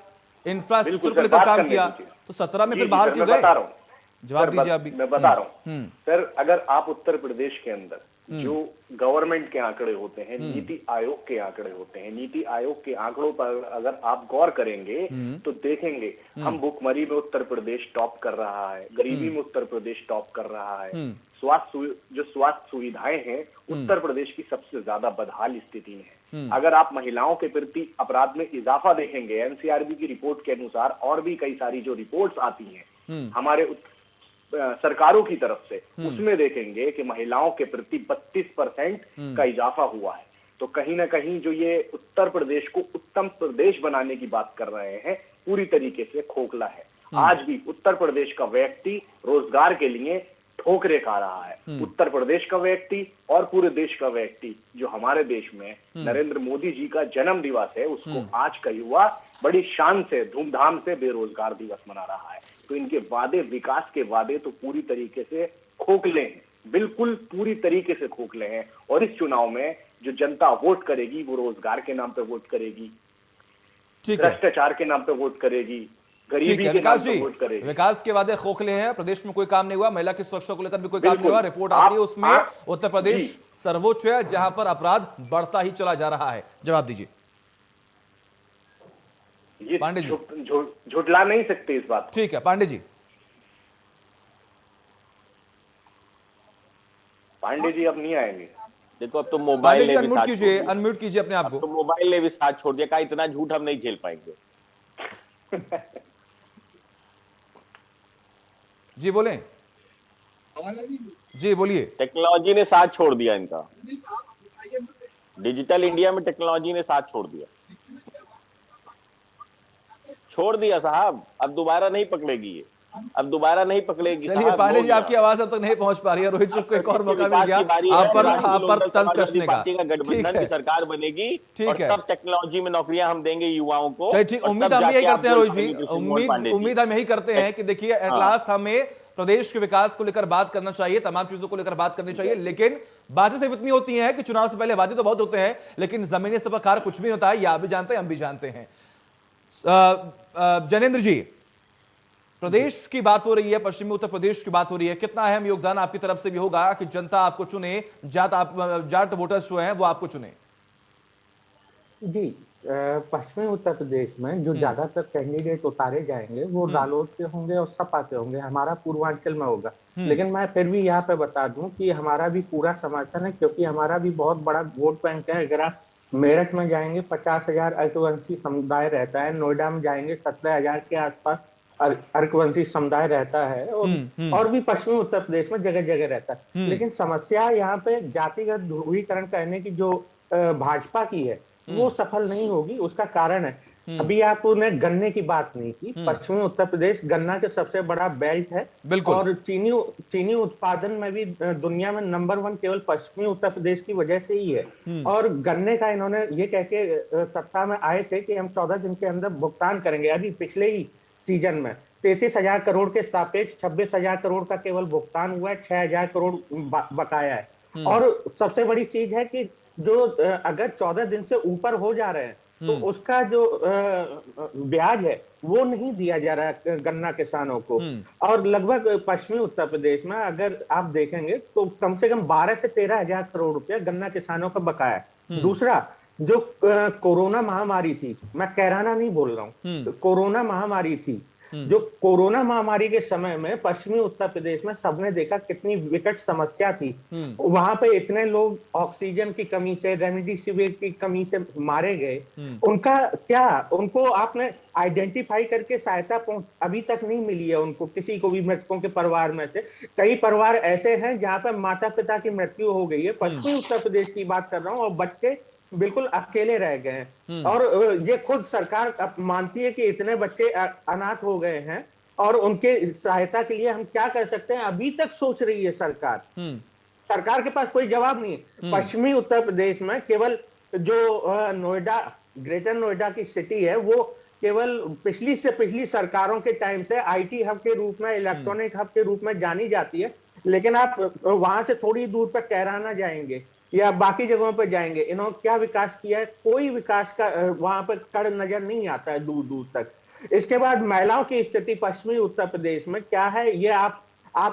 इंफ्रास्ट्रक्चर बिल्कुल को सर, लेकर बात काम करने किया, दीजिए। तो 17 में जी फिर जी बाहर सर, क्यों मैं गए? बता रहा हूँ जवाब सर, दीजिए आप भी। मैं बता रहा हूँ सर, अगर आप उत्तर प्रदेश के अंदर जो गवर्नमेंट के आंकड़े होते हैं, नीति आयोग के आंकड़े होते हैं, नीति आयोग के आंकड़ों पर अगर आप गौर करेंगे तो देखेंगे हम भुखमरी में उत्तर प्रदेश टॉप कर रहा है, गरीबी में उत्तर प्रदेश टॉप कर रहा है, जो स्वास्थ्य सुविधाएं हैं उत्तर प्रदेश की सबसे ज्यादा बदहाल स्थिति में है। अगर आप महिलाओं के प्रति अपराध में इजाफा देखेंगे, एनसीआरबी की रिपोर्ट के अनुसार और भी कई सारी जो रिपोर्ट्स आती हैं हमारे सरकारों की तरफ से, उसमें देखेंगे कि महिलाओं के प्रति 32% का इजाफा हुआ है। तो कहीं ना कहीं जो ये उत्तर प्रदेश को उत्तम प्रदेश बनाने की बात कर रहे हैं, पूरी तरीके से खोखला है। आज भी उत्तर प्रदेश का व्यक्ति रोजगार के लिए ठोकरे खा रहा है। उत्तर प्रदेश का व्यक्ति और पूरे देश का व्यक्ति, जो हमारे देश में नरेंद्र मोदी जी का जन्म दिवस है, उसको आज का युवा बड़ी शान से, धूमधाम से बेरोजगार दिवस मना रहा है। तो इनके वादे, विकास के वादे तो पूरी तरीके से खोखले हैं, बिल्कुल पूरी तरीके से खोखले हैं। और इस चुनाव में जो जनता वोट करेगी वो रोजगार के नाम पे वोट करेगी, भ्रष्टाचार के नाम पे वोट करेगी, गरीबी के नाम पे वोट करेगी। विकास के वादे खोखले हैं, प्रदेश में कोई काम नहीं हुआ, महिला की सुरक्षा को लेकर भी कोई काम नहीं हुआ। रिपोर्ट आती है उसमें उत्तर प्रदेश सर्वोच्च है, जहां पर अपराध बढ़ता ही चला जा रहा है। जवाब दीजिए। ये पांडे जी झुठला नहीं सकते इस बात। ठीक है पांडे जी। पांडे जी अब नहीं आएंगे। देखो अब तो मोबाइल ने भी अनम्यूट कीजिए, अनम्यूट कीजिए अपने आप को। तो मोबाइल ने भी साथ छोड़ दिया, कहा इतना झूठ हम नहीं झेल पाएंगे। जी बोलें। जी बोलिए। टेक्नोलॉजी ने साथ छोड़ दिया इनका, डिजिटल इंडिया में टेक्नोलॉजी ने साथ छोड़ दिया साहब। अब दोबारा नहीं पकड़ेगी ये, अब दोबारा नहीं पकड़ेगी। चलिए पांडे जी, आपकी आवाज अब तक नहीं पहुंच पा रही है। रोहित जी को एक और मौका मिल गया आप पर तंज कसने का। गठबंधन की सरकार बनेगी और तब टेक्नोलॉजी में नौकरियां हम देंगे युवाओं को। ठीक, उम्मीद हम यही करते हैं रोहित जी, उम्मीद हम यही करते हैं कि देखिए एट लास्ट हमें प्रदेश के विकास को लेकर बात करना चाहिए, तमाम चीजों को लेकर बात करनी चाहिए, लेकिन बातें सिर्फ इतनी होती हैं कि चुनाव से पहले वादे तो बहुत होते हैं, लेकिन जमीनी स्तर पर कार्य कुछ भी होता है। ये आप भी जानते हैं, हम भी जानते हैं। जनेंद्र जी, प्रदेश की बात हो रही है, पश्चिमी उत्तर प्रदेश की बात हो रही है, कितना अहम योगदान आपकी तरफ से भी होगा कि जनता आपको चुने, जाट वोटर्स जो हैं वो आपको चुने? जी, पश्चिमी उत्तर प्रदेश में जो ज्यादातर कैंडिडेट उतारे जाएंगे वो रालोद के होंगे और सपा के होंगे, हमारा पूर्वांचल में होगा। लेकिन मैं फिर भी यहाँ पे बता दूं कि हमारा भी पूरा समर्थन है, क्योंकि हमारा भी बहुत बड़ा वोट बैंक है। अगर आप मेरठ में जाएंगे 50,000 अर्कवंशी समुदाय रहता है, नोएडा में जाएंगे 17,000 के आसपास अर्कवंशी समुदाय रहता है, और भी पश्चिमी उत्तर प्रदेश में जगह जगह रहता है। लेकिन समस्या यहाँ पे जातिगत ध्रुवीकरण करने की जो भाजपा की है वो सफल नहीं होगी। उसका कारण है, अभी आपने गन्ने की बात नहीं की, पश्चिमी उत्तर प्रदेश गन्ना के सबसे बड़ा बेल्ट है, और चीनी उत्पादन में भी दुनिया में नंबर 1 केवल पश्चिमी उत्तर प्रदेश की वजह से ही है। और गन्ने का इन्होंने ये कह के सत्ता में आए थे कि हम 14 दिन के अंदर भुगतान करेंगे। अभी पिछले ही सीजन में 33,000 करोड़ के सापेक्ष 26,000 करोड़ का केवल भुगतान हुआ है, 6,000 करोड़ बकाया है। और सबसे बड़ी चीज है कि जो अगर 14 दिन से ऊपर हो जा रहे हैं तो उसका जो ब्याज है वो नहीं दिया जा रहा है गन्ना किसानों को। और लगभग पश्चिमी उत्तर प्रदेश में अगर आप देखेंगे तो कम से कम 12 से 13,000 करोड़ रुपया गन्ना किसानों का बकाया है। दूसरा, जो कोरोना महामारी थी, मैं कैराना नहीं बोल रहा हूँ, कोरोना महामारी थी, जो कोरोना महामारी के समय में पश्चिमी उत्तर प्रदेश में सबने देखा कितनी विकट समस्या थी। वहां पे इतने लोग ऑक्सीजन की कमी से, रेमडेसिविर की कमी से मारे गए। उनका क्या, उनको आपने आइडेंटिफाई करके सहायता अभी तक नहीं मिली है उनको, किसी को भी मृतकों के परिवार में से। कई परिवार ऐसे हैं जहां पर माता पिता की मृत्यु हो गई है, पश्चिमी उत्तर प्रदेश की बात कर रहा हूं, और बच्चे बिल्कुल अकेले रह गए हैं। और ये खुद सरकार मानती है कि इतने बच्चे अनाथ हो गए हैं और उनके सहायता के लिए हम क्या कर सकते हैं, अभी तक सोच रही है सरकार। सरकार के पास कोई जवाब नहीं है। पश्चिमी उत्तर प्रदेश में केवल जो नोएडा, ग्रेटर नोएडा की सिटी है, वो केवल पिछली से पिछली सरकारों के टाइम से आईटी हब के रूप में, इलेक्ट्रॉनिक हब के रूप में जानी जाती है। लेकिन आप वहां से थोड़ी दूर पर कैराना जाएंगे या बाकी जगहों पर जाएंगे, इन्होंने क्या विकास किया है? कोई विकास का वहां पर कड़ नजर नहीं आता है दूर दूर तक। इसके बाद महिलाओं की स्थिति पश्चिमी उत्तर प्रदेश में क्या है, ये आप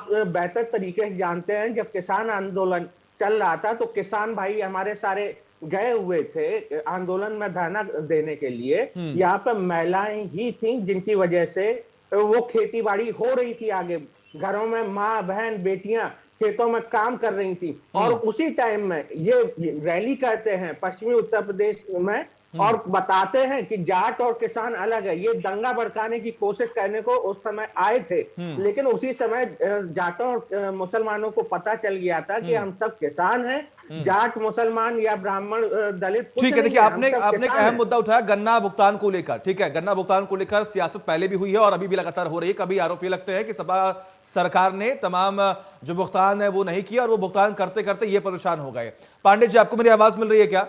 बेहतर तरीके से जानते हैं। जब किसान आंदोलन चल रहा था तो किसान भाई हमारे सारे गए हुए थे आंदोलन में धरना देने के लिए। यहाँ पर महिलाएं ही थी जिनकी वजह से वो खेती बाड़ी हो रही थी आगे, घरों में माँ बहन बेटियां खेतों में काम कर रही थी। और उसी टाइम में ये रैली करते हैं पश्चिमी उत्तर प्रदेश में और बताते हैं कि जाट और किसान अलग है। ये दंगा भड़काने की कोशिश करने को उस समय आए थे, लेकिन उसी समय जाटों और मुसलमानों को पता चल गया था कि हम सब किसान हैं, जाट मुसलमान या ब्राह्मण दलित। ठीक है, देखिए आपने एक अहम मुद्दा उठाया गन्ना भुगतान को लेकर। ठीक है, गन्ना भुगतान को लेकर सियासत पहले भी हुई है और अभी भी लगातार हो रही है। कभी आरोप ये लगते हैं कि सपा सरकार ने तमाम जो भुगतान है वो नहीं किया और वो भुगतान करते करते ये परेशान हो गए। पांडे जी, आपको मेरी आवाज मिल रही है क्या?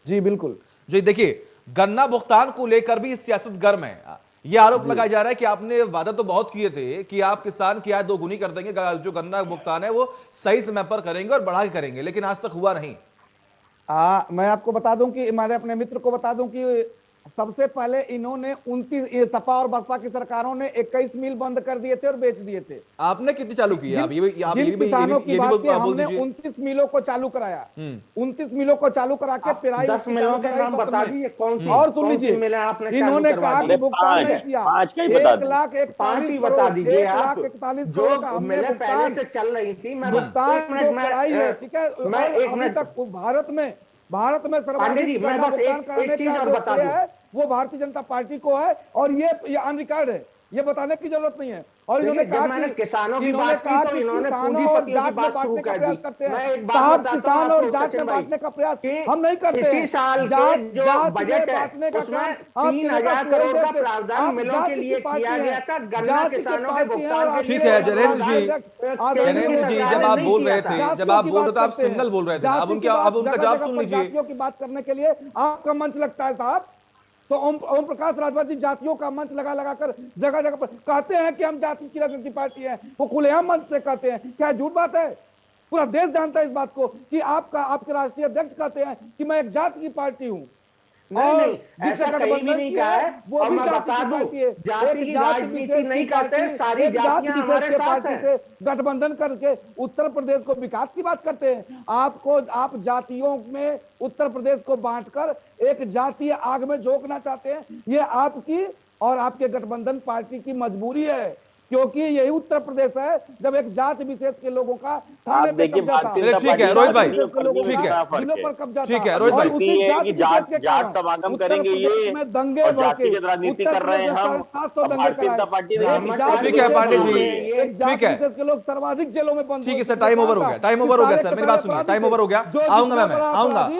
जी बिल्कुल जी, देखिए गन्ना भुगतान को लेकर भी सियासत गर्म है। ये आरोप लगाया जा रहा है कि आपने वादा तो बहुत किए थे कि आप किसान की आय दोगुनी कर देंगे, जो गन्ना भुगतान है वो सही समय पर करेंगे और बढ़ा के करेंगे, लेकिन आज तक हुआ नहीं। मैं आपको बता दूं कि हमारे अपने मित्र को बता दूं कि सबसे पहले इन्होंने 29 सपा और बसपा की सरकारों ने 21 मिल बंद कर दिए थे और बेच दिए थे। आपने कितनी चालू की? जिन किसानों की बात की हमने 29 मिलों को चालू कराया, 29 मिलों को चालू करा के पिराई 10 मिलों के नाम बता दीजिए कौन सी। और सुन लीजिए, इन्होंने कहा कि भुगतान नहीं किया। 1,41 बता दीजिए आप, 1,41 जो करोड़ का हमने मिलें पहले से चल रही थी, भुगतान जो कराई है। ठीक है, अभी तक भारत में सर्वाधिक भुगतान कराने का है वो भारतीय जनता पार्टी को है और ये ऑन रिकॉर्ड है, ये बताने की जरूरत नहीं है। और इन्होंने कहा कि किसानों की बात की तो इन्होंने किसानों और जाट में बांटने का प्रयास करते हैं। साहब, किसान और जाट में बांटने का प्रयास हम नहीं करते। इसी साल जो बजट है उसमें 3,000 करोड़ का प्रावधान मिलों के लिए किया गया था, गन्ना किसानों के भुगतान के लिए। ठीक है जयेंद्र जी, जब आप बोल रहे थे, जब आप बोल रहे थे, आप सिंगल बोल रहे थे, अब उनका जवाब सुन लीजिए। जातियों की बात करने के लिए आपका मंच लगता है साहब, तो ओम प्रकाश राजभर जी जातियों का मंच लगा लगाकर जगह जगह पर कहते हैं कि हम जाति की राजनीति पार्टी है। वो खुलेआम मंच से कहते हैं, क्या झूठ बात है? पूरा देश जानता है इस बात को कि आपके राष्ट्रीय अध्यक्ष कहते हैं कि मैं एक जाति की पार्टी हूं। नहीं, ऐसा कहीं भी नहीं कहा है। वो मैं बता दूं, जाति की राजनीति नहीं करते, सारी जातियां हमारे साथ हैं। गठबंधन करके उत्तर प्रदेश को विकास की बात करते हैं। आप जातियों में उत्तर प्रदेश को बांटकर एक जातीय आग में झोंकना चाहते हैं। ये आपकी और आपके गठबंधन पार्टी की मजबूरी है, क्योंकि यही उत्तर प्रदेश है जब एक जाति विशेष के लोगों का थाने पे कब्जा था। ठीक है रोहित भाई, ठीक है, जिलों पर कब्जा ठीक है रोहित भाई, जाट समागम करेंगे ये दंगे और जाति की राजनीति कर रहे हैं हम, भारतीय जनता पार्टी। ठीक है पांडे जी, ठीक है, के लोग सर्वाधिक जेलों में बंद। ठीक है सर, टाइम ओवर हो गया, टाइम ओवर हो गया सर, मेरी बात सुनिए, टाइम ओवर हो गया। आऊंगा मैं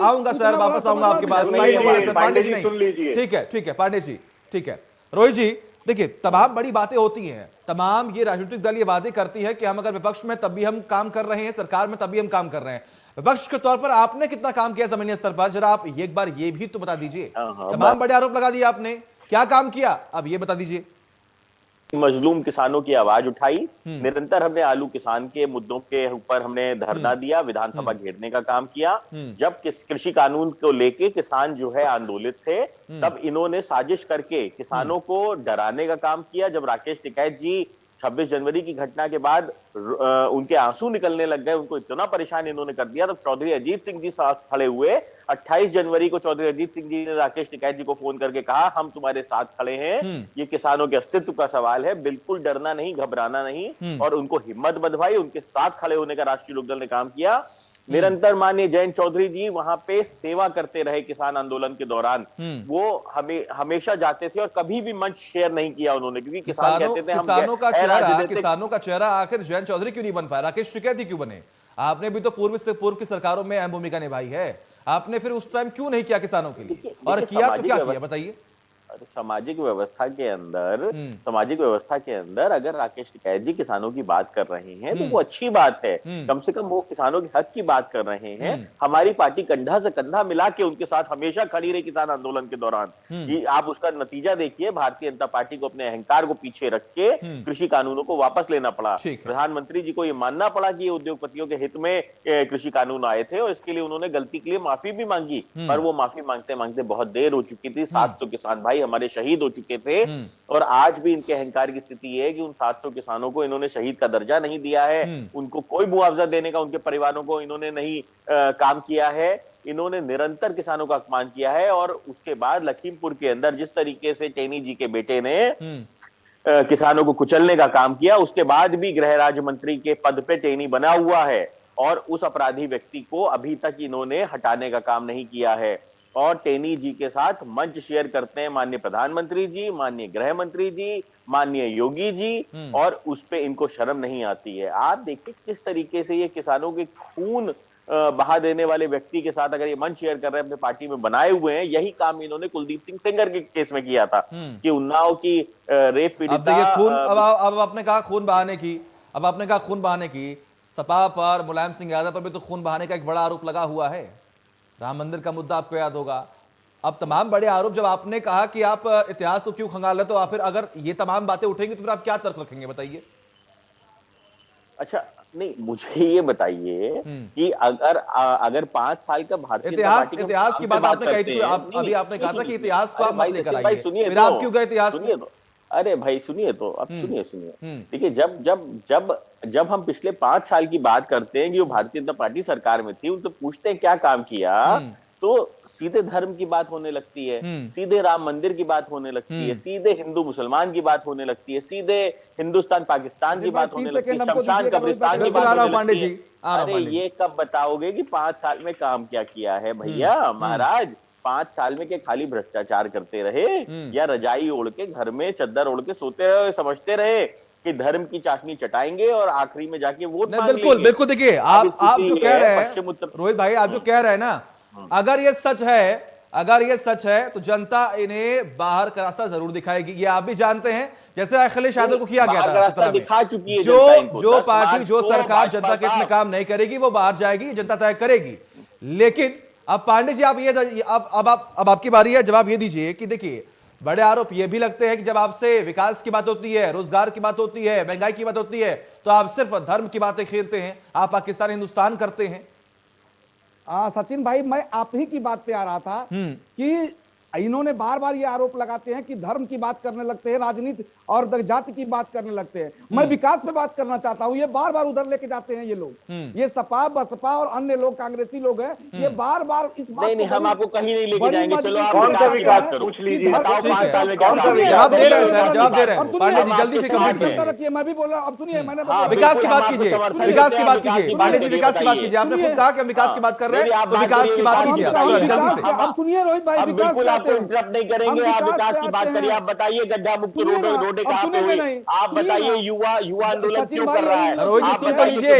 आऊंगा सर, वापस आऊंगा आपके पास। टाइम ओवर है सर, पांडे जी नहीं, ठीक है पांडे जी, ठीक है। रोहित जी देखिए, तमाम बड़ी बातें होती हैं, तमाम ये राजनीतिक दल ये वादे करती है कि हम अगर विपक्ष में तब भी हम काम कर रहे हैं, सरकार में तभी हम काम कर रहे हैं। विपक्ष के तौर पर आपने कितना काम किया जमीनी स्तर पर, जरा आप एक बार ये भी तो बता दीजिए। तमाम बड़े आरोप लगा दिए आपने, क्या काम किया अब ये बता दीजिए। मजलूम किसानों की आवाज उठाई, निरंतर हमने आलू किसान के मुद्दों के ऊपर हमने धरना दिया, विधानसभा घेरने का काम किया। जब कृषि कानून को लेके किसान जो है आंदोलित थे, तब इन्होंने साजिश करके किसानों को डराने का काम किया। जब राकेश टिकैत जी 26 जनवरी की घटना के बाद उनके आंसू निकलने लग गए, उनको इतना परेशान इन्होंने कर दिया। तब चौधरी अजीत सिंह जी साथ खड़े हुए। 28 जनवरी को चौधरी अजीत सिंह जी ने राकेश टिकैत जी को फोन करके कहा, हम तुम्हारे साथ खड़े हैं, ये किसानों के अस्तित्व का सवाल है, बिल्कुल डरना नहीं, घबराना नहीं। और उनको हिम्मत बंधवाई, उनके साथ खड़े होने का राष्ट्रीय लोकदल ने काम किया। निरंतर माननीय जयंत चौधरी जी वहां पे सेवा करते रहे किसान आंदोलन के दौरान। वो हमेशा जाते थे और कभी भी मंच शेयर नहीं किया उन्होंने, क्योंकि किसान कहते थे किसानों का चेहरा आखिर जयंत चौधरी क्यों नहीं बन पाया, राकेश टिकैत ही क्यों बने? आपने भी तो पूर्व की सरकारों में अहम भूमिका निभाई है, आपने फिर उस टाइम क्यों नहीं किया किसानों के लिए? और किया तो क्या किया बताइए? सामाजिक व्यवस्था के अंदर अगर राकेश टिकैत जी किसानों की बात कर रहे हैं तो वो अच्छी बात है। कम से कम वो किसानों के हक की बात कर रहे हैं। हमारी पार्टी कंधा से कंधा मिला के उनके साथ हमेशा खड़ी रही किसान आंदोलन के दौरान। ये आप उसका नतीजा देखिए, भारतीय जनता पार्टी को अपने अहंकार को पीछे रख के कृषि कानूनों को वापस लेना पड़ा। प्रधानमंत्री जी को ये मानना पड़ा कि ये उद्योगपतियों के हित में कृषि कानून आए थे और इसके लिए उन्होंने गलती के लिए माफी भी मांगी। पर वो माफी मांगते मांगते बहुत देर हो चुकी थी। 700 किसान भाई हमारे शहीद हो चुके थे और आज भी इनके अहंकार की स्थिति है कि उन 700 किसानों को इन्होंने शहीद का दर्जा नहीं दिया है, उनको कोई मुआवजा देने का उनके परिवारों को इन्होंने नहीं काम किया है। इन्होंने निरंतर किसानों का अपमान किया है। और उसके बाद लखीमपुर के अंदर जिस तरीके से टेनी जी के बेटे ने किसानों को कुचलने का काम किया, उसके बाद भी गृह राज्य मंत्री के पद पे टेनी बना हुआ है और उस अपराधी व्यक्ति को अभी तक इन्होंने हटाने का काम नहीं किया है। और टेनी जी के साथ मंच शेयर करते हैं माननीय प्रधानमंत्री जी, माननीय गृह मंत्री जी, माननीय योगी जी, और उस पे इनको शर्म नहीं आती है। आप देखिए किस तरीके से ये किसानों के खून बहा देने वाले व्यक्ति के साथ अगर ये मंच शेयर कर रहे हैं, अपने पार्टी में बनाए हुए हैं। यही काम इन्होंने कुलदीप सिंह सेंगर के केस में किया था कि उन्नाव की रेप पीड़िता। अब आपने कहा खून बहाने की, सपा पर, मुलायम सिंह यादव पर भी तो खून बहाने का एक बड़ा आरोप लगा हुआ है। राम मंदिर का मुद्दा आपको याद होगा। अब तमाम बड़े आरोप, जब आपने कहा कि आप इतिहास को क्यों खंगाल, तो फिर अगर ये तमाम बातें उठेंगी तो फिर आप क्या तर्क रखेंगे बताइए? अच्छा नहीं, मुझे ये बताइए कि अगर 5 साल का भारतीय इतिहास की बात आपने कही थी, तो अभी आपने कहा था कि इतिहास को आप मत लेकर आइए, फिर आप क्यों गए इतिहास में? अरे भाई सुनिए तो, अब सुनिए। देखिए, जब हम पिछले 5 साल की बात करते हैं कि वो भारतीय जनता पार्टी सरकार में थी, उनसे पूछते हैं क्या काम किया, तो सीधे धर्म की बात होने लगती है, सीधे राम मंदिर की बात होने लगती है, सीधे हिंदू मुसलमान की बात होने लगती है, सीधे हिंदुस्तान पाकिस्तान की बात होने लगती है, शमशान कब्रिस्तान की बात होने लगती है। अरे ये कब बताओगे कि 5 साल में काम क्या किया है भैया महाराज? 5 साल में क्या खाली भ्रष्टाचार करते रहे या रजाई ओढ़ के घर में चद्दर ओढ़ के सोते रहे, समझते रहे कि धर्म की चाशनी चटाएंगे और आखिरी में जाके वोट मांग लेंगे? बिल्कुल देखिए, आप जो कह रहे हैं रोहित भाई, आप जो कह रहे हैं ना, अगर ये सच है तो जनता इन्हें बाहर का रास्ता जरूर दिखाएगी। ये आप भी जानते हैं, जैसे अखिलेश यादव को किया गया था, दिखा चुकी है जो पार्टी, जो सरकार जनता के हित में काम नहीं करेगी वो बाहर जाएगी, जनता तय करेगी। लेकिन अब पांडे जी, अब आपकी बारी है, जवाब ये दीजिए कि देखिए, बड़े आरोप ये भी लगते हैं कि जब आपसे विकास की बात होती है, रोजगार की बात होती है, महंगाई की बात होती है, तो आप सिर्फ धर्म की बातें खेलते हैं, आप पाकिस्तान हिंदुस्तान करते हैं। सचिन भाई, मैं आप ही की बात पे आ रहा था कि इन्होंने बार बार ये आरोप लगाते हैं कि धर्म की बात करने लगते हैं, राजनीति और जाति की बात करने लगते हैं। मैं विकास पे बात करना चाहता हूं, ये बार बार उधर लेके जाते हैं ये लोग। ये सपा बसपा और अन्य लोग, कांग्रेसी लोग हैं, ये बार बार इस बात नहीं, हम आपको कहीं नहीं लेके जाएंगे। चलो आप कौन सा विकास पूछ लीजिए, जवाब दे रहे हैं सर, जवाब दे रहे हैं पांडे जी, जल्दी से कंप्लीट रखिए। मैं भी बोल रहा हूं, अब सुनिए, मैंने विकास की बात कीजिए, पांडे जी विकास की बात कीजिए। आपने खुद कहा कि विकास की बात कर रहे हैं, तो विकास की बात कीजिए जल्दी से। अब सुनिए रोहित भाई, बिल्कुल आपको इंटरप्ट नहीं करेंगे, आप विकास की बात करिए। आप बताइए गड्ढा मुक्त रोडे कहां पे हुई? आप बताइए युवा आंदोलन क्यों कर रहा है? रोहित जी सुन तो लीजिए,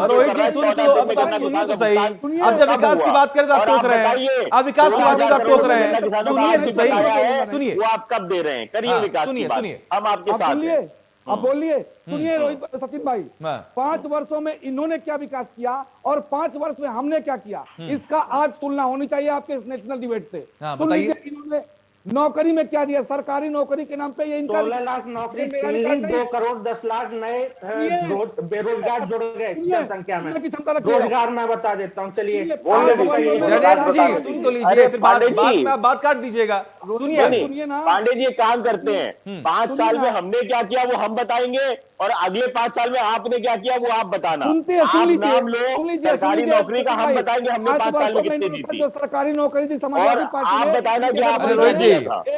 रोहित जी सुनिए तो सही। अब जब विकास की बात करें तो आप टोक रहे हैं, अब विकास की बात करें तो आप टोक रहे हैं। सुनिए तो सही, सुनिए। वो आप कब दे रहे हैं? करिए विकास की बात, हम आपके साथ हैं। अब बोलिए, सुनिए रोहित सचिन भाई, 5 वर्षों में इन्होंने क्या विकास किया और 5 वर्ष में हमने क्या किया, इसका आज तुलना होनी चाहिए आपके इस नेशनल डिबेट से। सुन लीजिए, इन्होंने नौकरी में क्या दिया, सरकारी नौकरी के नाम पे ये इनका 16 लाख नौकरी, 2 करोड़ 10 लाख नए बेरोजगार जुड़ गए जनसंख्या में। रोजगार मैं बता देता हूँ, चलिए जनेन्द्र जी सुन तो लीजिए, फिर बाद में आप बात काट दीजिएगा। सुनिए सुनिए ना। पांडे जी एक काम करते हैं, 5 साल में हमने क्या किया वो हम बताएंगे, और अगले 5 साल में आपने क्या किया वो आप बताना। सुन आप लीजिए, नाम लो, सरकारी नौकरी का हम बताएंगे हमने 5 साल में कितनी दी थी, जो सरकारी नौकरी थी और समाजवादी पार्टी आप ने, बताना कि आपने अरे क्या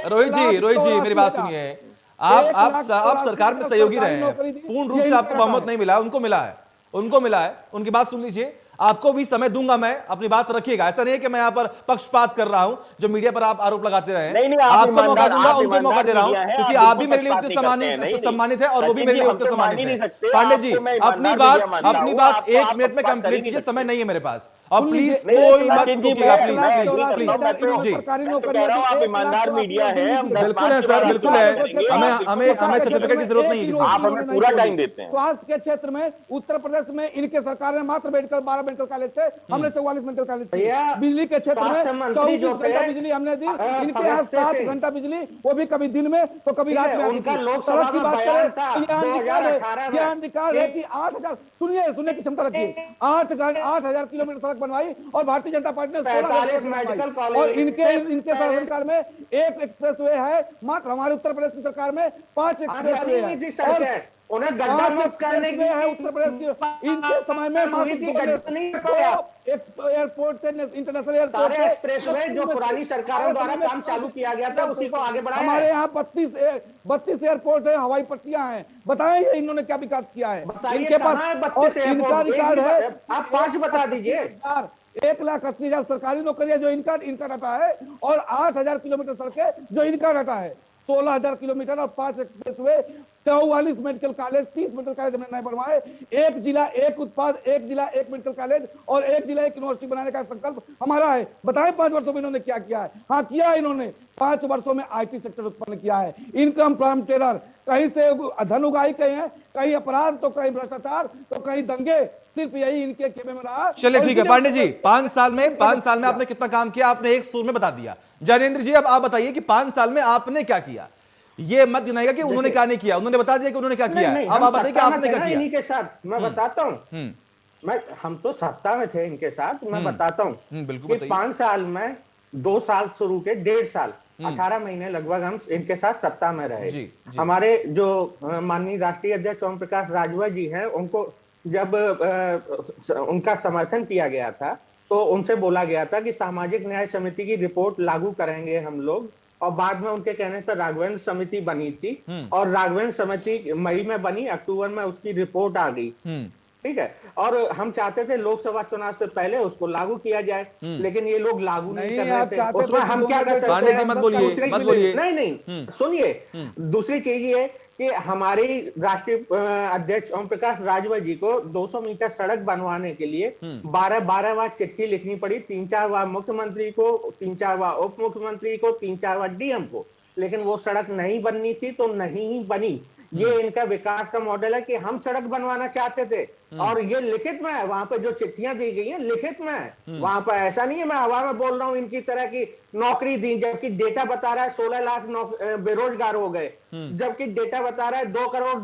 रोहित किया था। जी, रोहित जी मेरी बात सुनिए। आप सरकार में सहयोगी रहे हैं, पूर्ण रूप से आपको बहुमत नहीं मिला, उनको मिला है, उनको मिला है, उनकी बात सुन लीजिए। आपको भी समय दूंगा मैं, अपनी बात रखिएगा। ऐसा नहीं है कि मैं यहां पर पक्षपात कर रहा हूं, जो मीडिया पर आप आरोप लगाते रहे नहीं, नहीं, हैं। आप आपको मौका दूंगा, आप उनको मौका दे रहा हूं, ईमानदार मीडिया क्योंकि हैं, आप भी मेरे लिए पक्षपात उतने नहीं करते हैं। नहीं, सम्मानित है और वो भी सचिन मेरे जी, लिए हम उतने तो मान सम्मानित ही है। नहीं सकते, पांडे जी आपको मैं अपनी ईमानदार बात मीडिया मानता अपनी हूं, बात आपको 1 आप मिनट में पक्षपात कर कंप्लीट ही नहीं कीजिए, सकते। समय नहीं है मेरे पास। और सुन प्लीज लीजिए, नहीं, कोई मत सचिन जी, टोकिएगा, मैं प्लीज एग्री प्लीज करता हूं, प्लीज जी। मैं तो कह रहा हूं आप ईमानदार मीडिया है, हम 10 बिल्कुल है मार्च के सर, बाद बिल्कुल आपसे है। बात करेंगे, हमें आप हमें हमें सर्टिफिकेट की जरूरत नहीं है किसी आप से। हमें पूरा टाइम देते हैं। स्वास्थ्य के क्षेत्र में उत्तर प्रदेश में इनके सरकार ने मात्र मेडिकल 12 मेडिकल कॉलेज थे, हमने 44 मेडिकल कॉलेज किए। भैया, बिजली के क्षेत्र स्वास्थ्य में मंत्री 24 जो घंटा थे, बिजली हमने दी, इनके यहाँ भगत 7 सिंह, घंटा बिजली, वो भी कभी दिन में तो कभी ठीक रात है, में आती उनका थी। लोकसभा सड़क की में बात बयान करें था तो यहाँ रिकॉर्ड 2018 में यहाँ रिकॉर्ड है कि 8,000, सुनने की क्षमता रखिए, 8,000 किलोमीटर सड़क बनवाई और भारतीय जनता पार्टी ने 16,000 45 किलोमीटर मेडिकल बनवाई। कॉलेज और इनके सरकार में एक एक्सप्रेसवे है, मात्र हमारे उत्तर प्रदेश की सरकार में 5 एक्सप्रेसवे नहीं थी है। और सड़कें, उन्हें गड्ढा 5 मुक्त करने की एक्सप्रेसवे है उत्तर प्रदेश की, इनके समय में मात्र हुई थी, गड्ढा नहीं कर पाया। एयरपोर्ट थे, इंटरनेशनल एयरपोर्ट सारे थे, एक्सप्रेसवे जो पुरानी सरकारों द्वारा काम चालू किया गया था उसी को आगे बढ़ाया हमारे है। यहाँ 32 एयरपोर्ट है, हवाई पट्टियां हैं। बताएं ये इन्होंने क्या विकास किया है बताइए इनके कहाँ पास। है 32 और इनका एयरपोर्ट? रिकॉर्ड है, आप 5 बता दीजिए। 1,80,000 सरकारी नौकरियां जो इनका डाटा है, और 8,000 किलोमीटर सड़कें जो इनका डाटा है, 16,000 किलोमीटर और 5 expressway, 44 medical college, 30 medical college हमने नए बनवाए, एक जिला एक उत्पाद, एक जिला एक मेडिकल कॉलेज और एक जिला एक यूनिवर्सिटी बनाने का संकल्प हमारा है। बताएं 5 वर्षों में इन्होंने क्या किया है? हाँ किया है इन्होंने, 5 वर्षों में आईटी सेक्टर उत्पन्न किया है, इनकम फ्रॉम टेरर, कहीं से धन उगाही कहीं है, कहीं अपराध तो कहीं भ्रष्टाचार तो कहीं दंगे, सिर्फ यही इनके खेमे में रहा। चलिए ठीक है पांडे जी, 5 साल में आपने कितना काम किया आपने एक सुर में बता दिया। ज्ञानेंद्र जी अब आप बताइए कि 5 साल में आपने क्या किया। ये मत गिनाएगा कि उन्होंने क्या नहीं किया, उन्होंने बता दिया कि उन्होंने क्या किया है। अब आप बताइए कि आपने क्या किया। इन्हीं के साथ मैं बताता हूँ, हम तो सत्ता में थे इनके साथ, मैं बताता हूँ बिल्कुल कि बताइए। 5 साल में 2 साल शुरू के 1.5 साल 18 महीने लगभग हम इनके साथ सत्ता में रहे। जी। हमारे जो माननीय राष्ट्रीय अध्यक्ष ओम प्रकाश राजभर जी हैं, उनको जब उनका समर्थन किया गया था तो उनसे बोला गया था कि सामाजिक न्याय समिति की रिपोर्ट लागू करेंगे हम लोग, और बाद में उनके कहने पर राघवेंद्र समिति बनी थी, और राघवेंद्र समिति मई में बनी, अक्टूबर में उसकी रिपोर्ट आ गई, ठीक है। और हम चाहते थे लोकसभा चुनाव से पहले उसको लागू किया जाए, लेकिन ये लोग लागू नहीं कर रहे थे। उसमें हम क्या कर सकते पांडे जी हैं? मत बोलिए, मत बोलिए। नहीं, सुनिए, दूसरी चीज ये कि हमारी राष्ट्रीय अध्यक्ष ओम प्रकाश राजभर जी को 200 मीटर सड़क बनवाने के लिए 12 बार चिट्ठी लिखनी पड़ी, 3-4 बार मुख्यमंत्री को, 3-4 बार उप मुख्यमंत्री को, 3-4 बार डीएम को, लेकिन वो सड़क नहीं बननी थी तो नहीं ही बनी। ये इनका विकास का मॉडल है कि हम सड़क बनवाना चाहते थे, और ये लिखित में है, वहां पे जो चिट्ठियां दी गई हैं लिखित में है, वहां पर ऐसा नहीं है मैं हवा में बोल रहा हूं इनकी तरह की नौकरी दी, जबकि डेटा बता रहा है 16 लाख बेरोजगार हो गए, जबकि डेटा बता रहा है 2 करोड़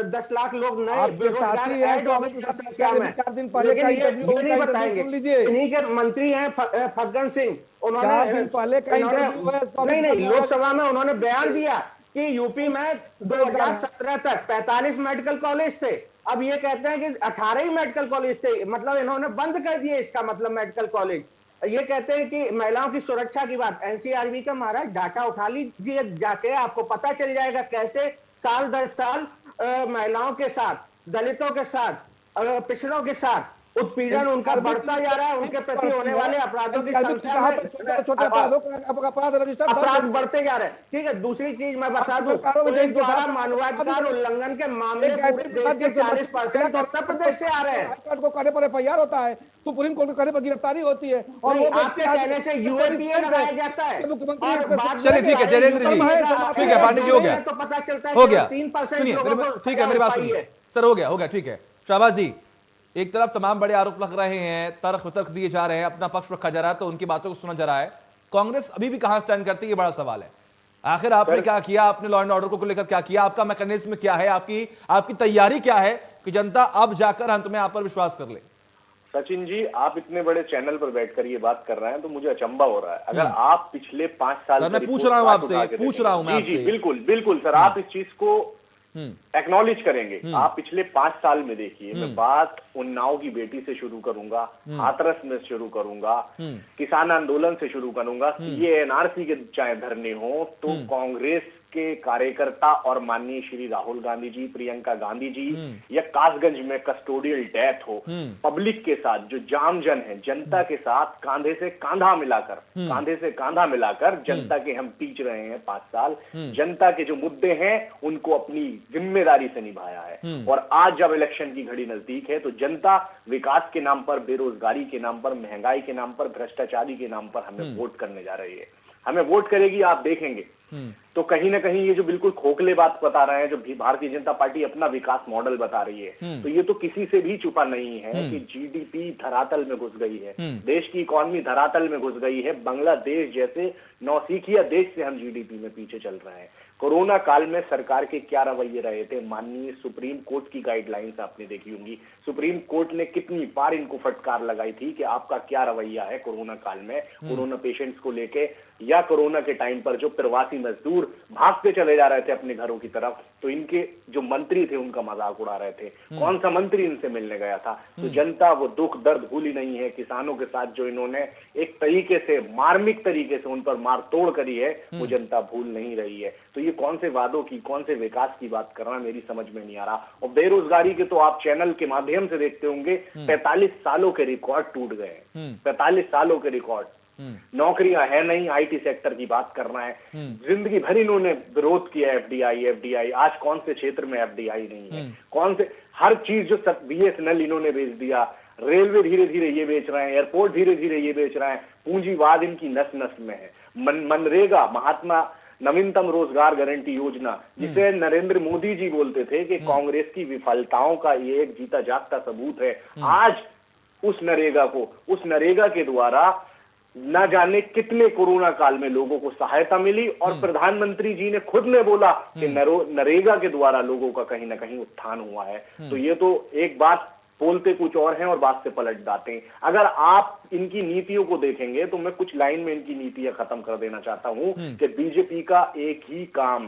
10 लाख लोग नए बेरोजगार ऐड हो गए संख्या में। लेकिन ये नहीं बताएंगे। इन्हीं के मंत्री हैं फग्गन सिंह, उन्होंने नहीं, लोकसभा में उन्होंने बयान दिया कि यूपी में 2017 तक 45 मेडिकल कॉलेज थे, अब ये कहते हैं कि 18 ही मेडिकल कॉलेज थे, मतलब इन्होंने बंद कर दिए, इसका मतलब मेडिकल कॉलेज। ये कहते हैं कि महिलाओं की सुरक्षा की बात, एनसीआरबी का महाराज डाटा उठा लीजिए जाके, आपको पता चल जाएगा कैसे साल दर साल महिलाओं के साथ, दलितों के साथ, पिछड़ों के साथ उत्पीड़न उनका बढ़ता जा रहा है, उनके प्रति होने वाले अपराधों की संख्या में अपराध बढ़ते जा रहे हैं। ठीक है, दूसरी चीज मैं बता दूं, पुलिस द्वारा मानवाधिकार उल्लंघन के मामले पूरे देश के 40% उत्तर प्रदेश से आ रहे हैं। हाईकोर्ट को कहने पर एफआईआर होता है, सुप्रीम कोर्ट को कहने पर गिरफ्तारी होती है, और वो आपके कहने से यूएपीए लगाया जाता है। चलिए ठीक है जयेंद्र जी, ठीक है पांडे जी, हो गया, तो पता चलता है हो गया। 3% सुनिए ठीक है, मेरी बात सुनिए सर, हो गया, ठीक है। शाहबाज जी, एक तरफ तमाम बड़े आरोप लग रहे हैं, तर्क वितर्क दिए जा रहे हैं, अपना पक्ष रखा जा रहा है, तो उनकी बातों को सुना जा रहा है। कांग्रेस अभी भी कहां स्टैंड करती है, ये बड़ा सवाल है। आखिर आपने क्या किया, आपने लॉ एंड ऑर्डर को लेकर क्या किया, आपका मैकेनिज्म क्या है, आपकी तैयारी क्या है कि जनता अब जाकर अंत में आप पर विश्वास कर ले? सचिन जी, आप इतने बड़े चैनल पर बैठकर ये बात कर रहे हैं तो मुझे अचंभा हो रहा है। अगर आप पिछले 5 साल सर मैं पूछ रहा हूं आपसे, पूछ रहा हूं मैं आपसे। जी बिल्कुल बिल्कुल सर, आप इस चीज को एक्नॉलेज करेंगे। आप पिछले 5 साल में देखिए, मैं बात उन्नाव की बेटी से शुरू करूंगा, हाथरस में शुरू करूंगा, किसान आंदोलन से शुरू करूंगा, सीए एनआरसी के चाहे धरने हो, तो कांग्रेस के कार्यकर्ता और माननीय श्री राहुल गांधी जी, प्रियंका गांधी जी, या कासगंज में कस्टोडियल डेथ हो, पब्लिक के साथ जो जाम जन है, जनता के साथ कांधे से कांधा मिलाकर जनता के हम पीछ रहे हैं 5 साल। जनता के जो मुद्दे हैं उनको अपनी जिम्मेदारी से निभाया है। और आज जब इलेक्शन की घड़ी नजदीक है तो जनता विकास के नाम पर, बेरोजगारी के नाम पर, महंगाई के नाम पर, भ्रष्टाचारी के नाम पर हमें वोट करने जा रही है। हमें वोट करेगी, आप देखेंगे। तो कहीं ना कहीं ये जो बिल्कुल खोखले बात बता रहे हैं, जो भारतीय जनता पार्टी अपना विकास मॉडल बता रही है, तो ये तो किसी से भी छुपा नहीं है कि जीडीपी धरातल में घुस गई है, देश की इकोनॉमी धरातल में घुस गई है। बांग्लादेश जैसे नौसिखिया देश से हम जीडीपी में पीछे चल रहे हैं। कोरोना काल में सरकार के क्या रवैये रहे थे, माननीय सुप्रीम कोर्ट की गाइडलाइंस आपने देखी होंगी। सुप्रीम कोर्ट ने कितनी बार इनको फटकार लगाई थी कि आपका क्या रवैया है कोरोना काल में, कोरोना पेशेंट्स को लेके, या कोरोना के टाइम पर जो प्रवासी मजदूर भागते चले जा रहे थे अपने घरों की तरफ, तो इनके जो मंत्री थे उनका मजाक उड़ा रहे थे। कौन सा मंत्री इनसे मिलने गया था? तो जनता वो दुख दर्द भूली नहीं है। किसानों के साथ जो इन्होंने एक तरीके से, मार्मिक तरीके से उन पर मार तोड़ करी है, वो जनता भूल नहीं रही है। तो ये कौन से वादों की, कौन से विकास की बात कर रहा है, मेरी समझ में नहीं आ रहा। और बेरोजगारी के तो आप चैनल के माध्यम से देखते होंगे, 45 सालों के रिकॉर्ड टूट गए हैं। 45 सालों के रिकॉर्ड। नौकरियां है नहीं, आईटी सेक्टर की बात करना है। जिंदगी भर इन्होंने विरोध किया एफडीआई। आज कौन से क्षेत्र में एफडीआई नहीं है? कौन से, हर चीज जो बीएसएनएल इन्होंने बेच दिया, रेलवे धीरे धीरे ये बेच रहे हैं, एयरपोर्ट धीरे धीरे ये बेच रहे हैं। पूंजीवाद इनकी नस नस में है। मनरेगा, महात्मा नवीनतम रोजगार गारंटी योजना, जिसे नरेंद्र मोदी जी बोलते थे कि कांग्रेस की विफलताओं का ये एक जीता जागता सबूत है। आज उस नरेगा के द्वारा न जाने कितने कोरोना काल में लोगों को सहायता मिली, और प्रधानमंत्री जी ने खुद ने बोला कि नरेगा के द्वारा लोगों का कहीं ना कहीं उत्थान हुआ है। तो ये तो एक बात बोलते कुछ और हैं और बात से पलट जाते हैं। अगर आप इनकी नीतियों को देखेंगे तो मैं कुछ लाइन में इनकी नीतियां खत्म कर देना चाहता हूं कि बीजेपी का एक ही काम,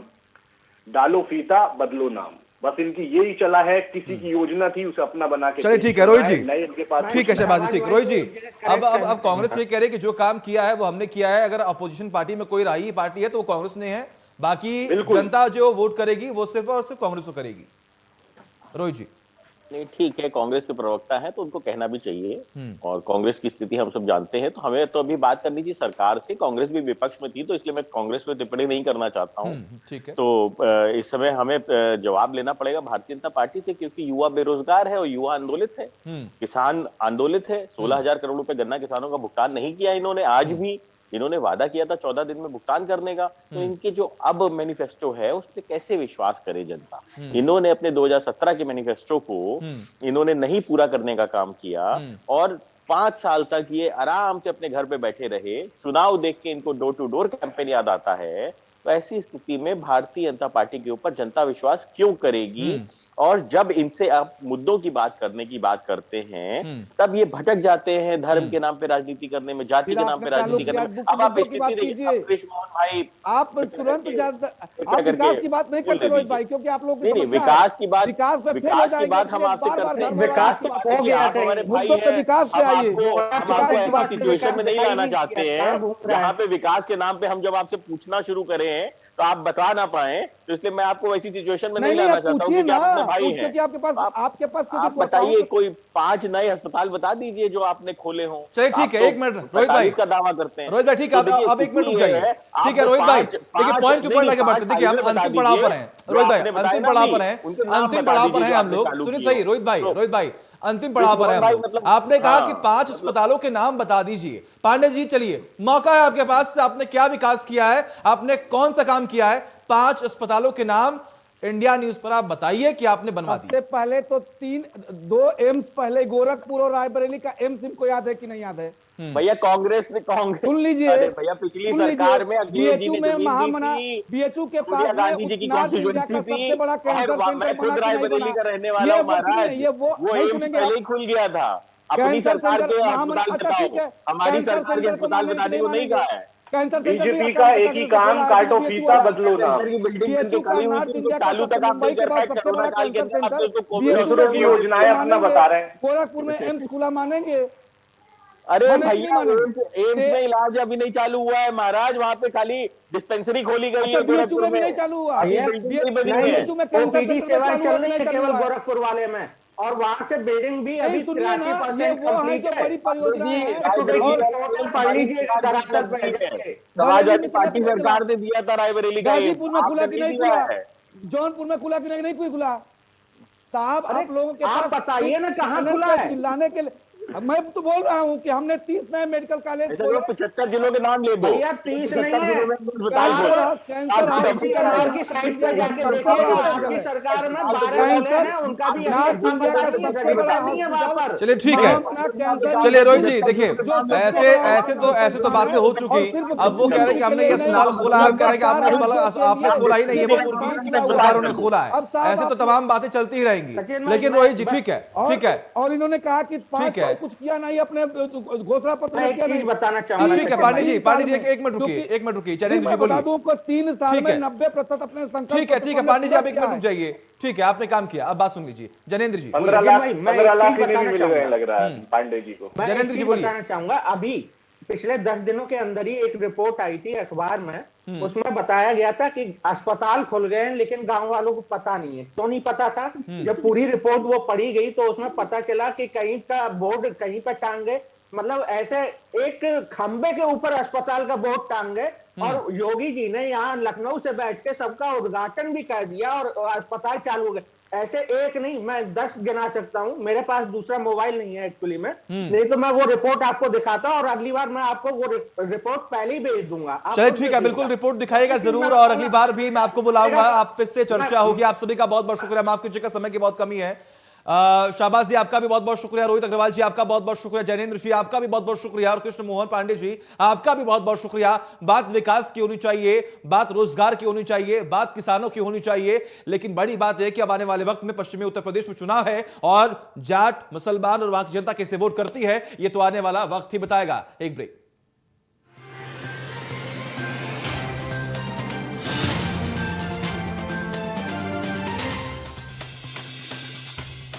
डालो फीता बदलो नाम। बस इनकी यही चला है। किसी की योजना थी उसे अपना बना के, चलिए ठीक है रोहित जी, पास ठीक है शहबाज जी, ठीक। रोहित जी, अब कांग्रेस ये कह रहे कि जो काम किया है वो हमने किया है। अगर अपोजिशन पार्टी में कोई राही पार्टी है तो वो कांग्रेस ने है, बाकी जनता जो वोट करेगी वो सिर्फ और सिर्फ कांग्रेस को करेगी। रोहित जी, नहीं ठीक है, कांग्रेस के प्रवक्ता है तो उनको कहना भी चाहिए, और कांग्रेस की स्थिति हम सब जानते हैं। तो हमें तो अभी बात करनी थी सरकार से। कांग्रेस भी विपक्ष में थी तो इसलिए मैं कांग्रेस पे टिप्पणी नहीं करना चाहता हूं। ठीक है। तो इस समय हमें जवाब लेना पड़ेगा भारतीय जनता पार्टी से, क्योंकि युवा बेरोजगार है और युवा आंदोलित है, किसान आंदोलित है। 16,000 करोड़ रुपए गन्ना किसानों का भुगतान नहीं किया इन्होंने। आज भी इन्होंने वादा किया था 14 दिन में भुगतान करने का। तो इनके जो अब मैनिफेस्टो है उस पर कैसे विश्वास करे जनता? इन्होंने अपने 2017 के मैनिफेस्टो को इन्होंने नहीं पूरा करने का काम किया, और 5 साल तक ये आराम से अपने घर पे बैठे रहे। चुनाव देख के इनको डोर टू डोर कैंपेन याद आता है। तो ऐसी स्थिति में भारतीय जनता पार्टी के ऊपर जनता विश्वास क्यों करेगी? और जब इनसे आप मुद्दों की बात करने की बात करते हैं तब ये भटक जाते हैं धर्म के नाम पे राजनीति करने में, जाति के नाम पे राजनीति करने में। अब आप स्थिति देखिए, कृष्ण मोहन भाई, आप तुरंत आप विकास की बात नहीं करते रोहित भाई, क्योंकि आप लोग विकास की बात हम आपसे करते हैं। विकास हो गया है, मुद्दों पे विकास से आइए। सिचुएशन में नहीं लाना चाहते हैं जहाँ पे विकास के नाम पे हम जब आपसे पूछना शुरू करें तो आप बता ना पाए, तो इसलिए मैं आपको वैसी सिचुएशन में नहीं लाना चाहता हूँ, क्योंकि आप अपने भाई हैं। क्योंकि आपके पास आप बताइए कोई 5 नए अस्पताल बता दीजिए जो आपने खोले हों। चलिए ठीक है, एक मिनट रोहित भाई, इसका दावा करते हैं रोहित भाई। ठीक है, अब एक मिनट रुक जाइए। ठीक है रोहित भाई, देखिए पॉइंट टू पॉइंट लेके बढ़ते। देखिए हम अंतिम पड़ाव पर हैं रोहित भाई, अंतिम पड़ाव पर हैं, अंतिम पड़ाव पर हैं हम लोग। सुनिए सही रोहित भाई, अंतिम पड़ाव पर है हम लोग। आपने कहा कि 5 अस्पतालों के नाम बता दीजिए। पांडे जी चलिए, मौका है आपके पास, आपने क्या विकास किया है, आपने कौन सा काम किया है? 5 अस्पतालों के नाम इंडिया न्यूज पर आप बताइए कि आपने बनवा दिया। सबसे पहले तो 2 एम्स, पहले गोरखपुर और रायबरेली का एम्स इनको याद है कि नहीं याद है? भैया कांग्रेस ने सुन लीजिए भैया, पिछली सरकार में बीएचयू में महामना, बीएचयू के पास गांधी जी की कॉन्स्टिट्यूएंसी थी। सबसे बड़ा कैंसर सेंटर रायबरेली का रहने वाला हूं महाराज, ये वो एम्स पहले ही खुल गया था। अपनी कैंसर सरकार सेंटर के नाम, अस्पताल अच्छा ठीक है, बताओ, हमारी कैंसर सरकार के सेंटर को अस्पताल मानेंगे बताने नहीं को नहीं मानेंगे? कहा है। कैंसर सेंटर भी बीजेपी अकाल का तख्त एक नगर ही से काम, बोला है, काटो BHU फीता वाला। बदलो नाम। सेंटर की बिल्डिंग BHU बनके का खड़ी हुई नॉर्थ थी, इंडिया का चालू तक आप मुंबई के देखकर बाद बैठ सबसे कोरोना बड़ा काल के कैंसर अंदर आपने सेंटर उसको कोविड BHU दूसरों का की खुला योजनाएं तो अपना मानेंगे? बता रहे हैं। गोरखपुर में एम्स खुला मानेंगे? अरे मानेंगे कि नहीं भैया, मानेंगे? एम्स में इलाज अभी नहीं चालू हुआ है महाराज, वहां पे खाली डिस्पेंसरी खोली गई अच्छा, है BHU गोरखपुर में भी में, नहीं चालू हुआ? अभी भैया बिल्डिंग नहीं बनी नहीं, है। BHU में कैंसर ओपीडी सेंटर में सेवाएं चालू चल हुआ कि रही नहीं है चालू केवल हुआ है? गोरखपुर वाले में, और वहां से बिल्डिंग भी अभी नहीं सुनिए ना, ये 83% वो है कंप्लीट जो है। बड़ी परियोजनाएं हैं। तो देखिए, और टोटल पढ़ लीजिएगा धरातल पे जाके। बरेली समाजवादी में चला कि पार्टी नहीं चला? सरकार ने दिया था रायबरेली का एम्स, गाजीपुर में खुला आपने कि नहीं नहीं दिया खुला? है। जौनपुर में खुला कि नहीं? नहीं कोई खुला। साहब, अरे आप लोगों के आप पास बताइए ना कहाँ चैनल खुला पे है? चिल्लाने के लिए अब मैं तो बोल रहा हूँ कि हमने 30 नए मेडिकल कॉलेज ऐसे खोले। तो 75 जिलों के नाम ले दो, भैया 30 नहीं 75 है, जिलों में अस्पताल कैंसर खोला, कैंसर आपकी हॉस्पिटल आईसीएमआर है, की साइट इंडिया पे का जाके सबसे देखिए, बड़ा आपकी हॉस्पिटल है। सरकार में 12 खुले कैंसर हैं, उनका भी अभी नॉर्थ अस्पताल इंडिया का बताइए, सबसे बड़ा जगह नहीं है वहां हॉस्पिटल। पर। चलिए ठीक है, महामना कैंसर चलिए रोहित जी, देखिए जो सबसे ऐसे बड़ा ऐसे तो हॉस्पिटल ऐसे तो नाम बातें है। हो और चुकी। सिर्फ अब वो कह रहे हैं कि हमने ये अस्पताल खोला है, आप कह रहे हैं कि आपने आपने खोला ही नहीं है, वो पूर्वी सरकारों ने खोला है। अब साहब ऐसे तो तमाम बातें चलती ही रहेंगी। सचिन भाई, लेकिन रोहित जी ठीक है, ठीक है, और इन्होंने कहा कि 5 ठीक है। साल कुछ किया नहीं, अपने घोषणा पत्र मैं में एक किया चीज नहीं। बताना चाहूंगा ठीक है सचिन पांडे भाई। जी, पांडे जी एक मिनट रुकिए, क्योंकि- एक मिनट रुकिए, फिर चैलेंज जी मैं बता बोलिए। दूं को 3 साल ठीक में है। 90% अपने संकल्प ठीक है, पत्र ठीक को है हमने पांडे जी, पूरा आप एक किया मिनट रुक है। जाइए। ठीक है, आपने काम किया, अब बात सुन लीजिए। जनेंद्र जी 15 बोलिए। लाख भाई, मैं 15 एक लाख चीज इन्हें भी बताना मिल गए चाहूंगा। लग रहा है पांडे जी को। मैं जनेंद्र एक जी चीज बोलिए। बताना चाहूंगा। अभी पिछले 10 दिनों के अंदर ही एक रिपोर्ट आई थी अखबार में, उसमें बताया गया था कि अस्पताल खुल गए हैं, लेकिन गांव वालों को पता नहीं है। क्यों नहीं पता था? जब पूरी रिपोर्ट वो पढ़ी गई तो उसमें पता चला कि कहीं का बोर्ड कहीं पर टांग गए, मतलब ऐसे एक खंबे के ऊपर अस्पताल का बोर्ड टांग गए, और योगी जी ने यहाँ लखनऊ से बैठ के सबका उद्घाटन भी कर दिया और अस्पताल चालू हो गए। ऐसे एक नहीं, मैं 10 गिना सकता हूँ। मेरे पास दूसरा मोबाइल नहीं है एक्चुअली में, नहीं तो मैं वो रिपोर्ट आपको दिखाता, और अगली बार मैं आपको वो रिपोर्ट पहले ही भेज दूंगा। आप चलिए खुद ठीक है, देखिएगा। बिल्कुल रिपोर्ट दिखाएगा लेकिन जरूर, मैं और अगली बार भी मैं आपको बुलाऊंगा, मेरा- आप इससे चर्चा होगी। आप सभी का बहुत बहुत शुक्रिया, माफ कीजिएगा समय की बहुत कमी है। शाहबाज जी आपका भी बहुत बहुत शुक्रिया, रोहित अग्रवाल जी आपका बहुत बहुत शुक्रिया, जैनेंद्र जी आपका भी बहुत बहुत शुक्रिया, और कृष्ण मोहन पांडे जी आपका भी बहुत बहुत शुक्रिया। बात विकास की होनी चाहिए, बात रोजगार की होनी चाहिए, बात किसानों की होनी चाहिए, लेकिन बड़ी बात यह कि अब आने वाले वक्त में पश्चिमी उत्तर प्रदेश में चुनाव है, और जाट मुसलमान और वहां की जनता कैसे वोट करती है, यह तो आने वाला वक्त ही बताएगा। एक ब्रेक।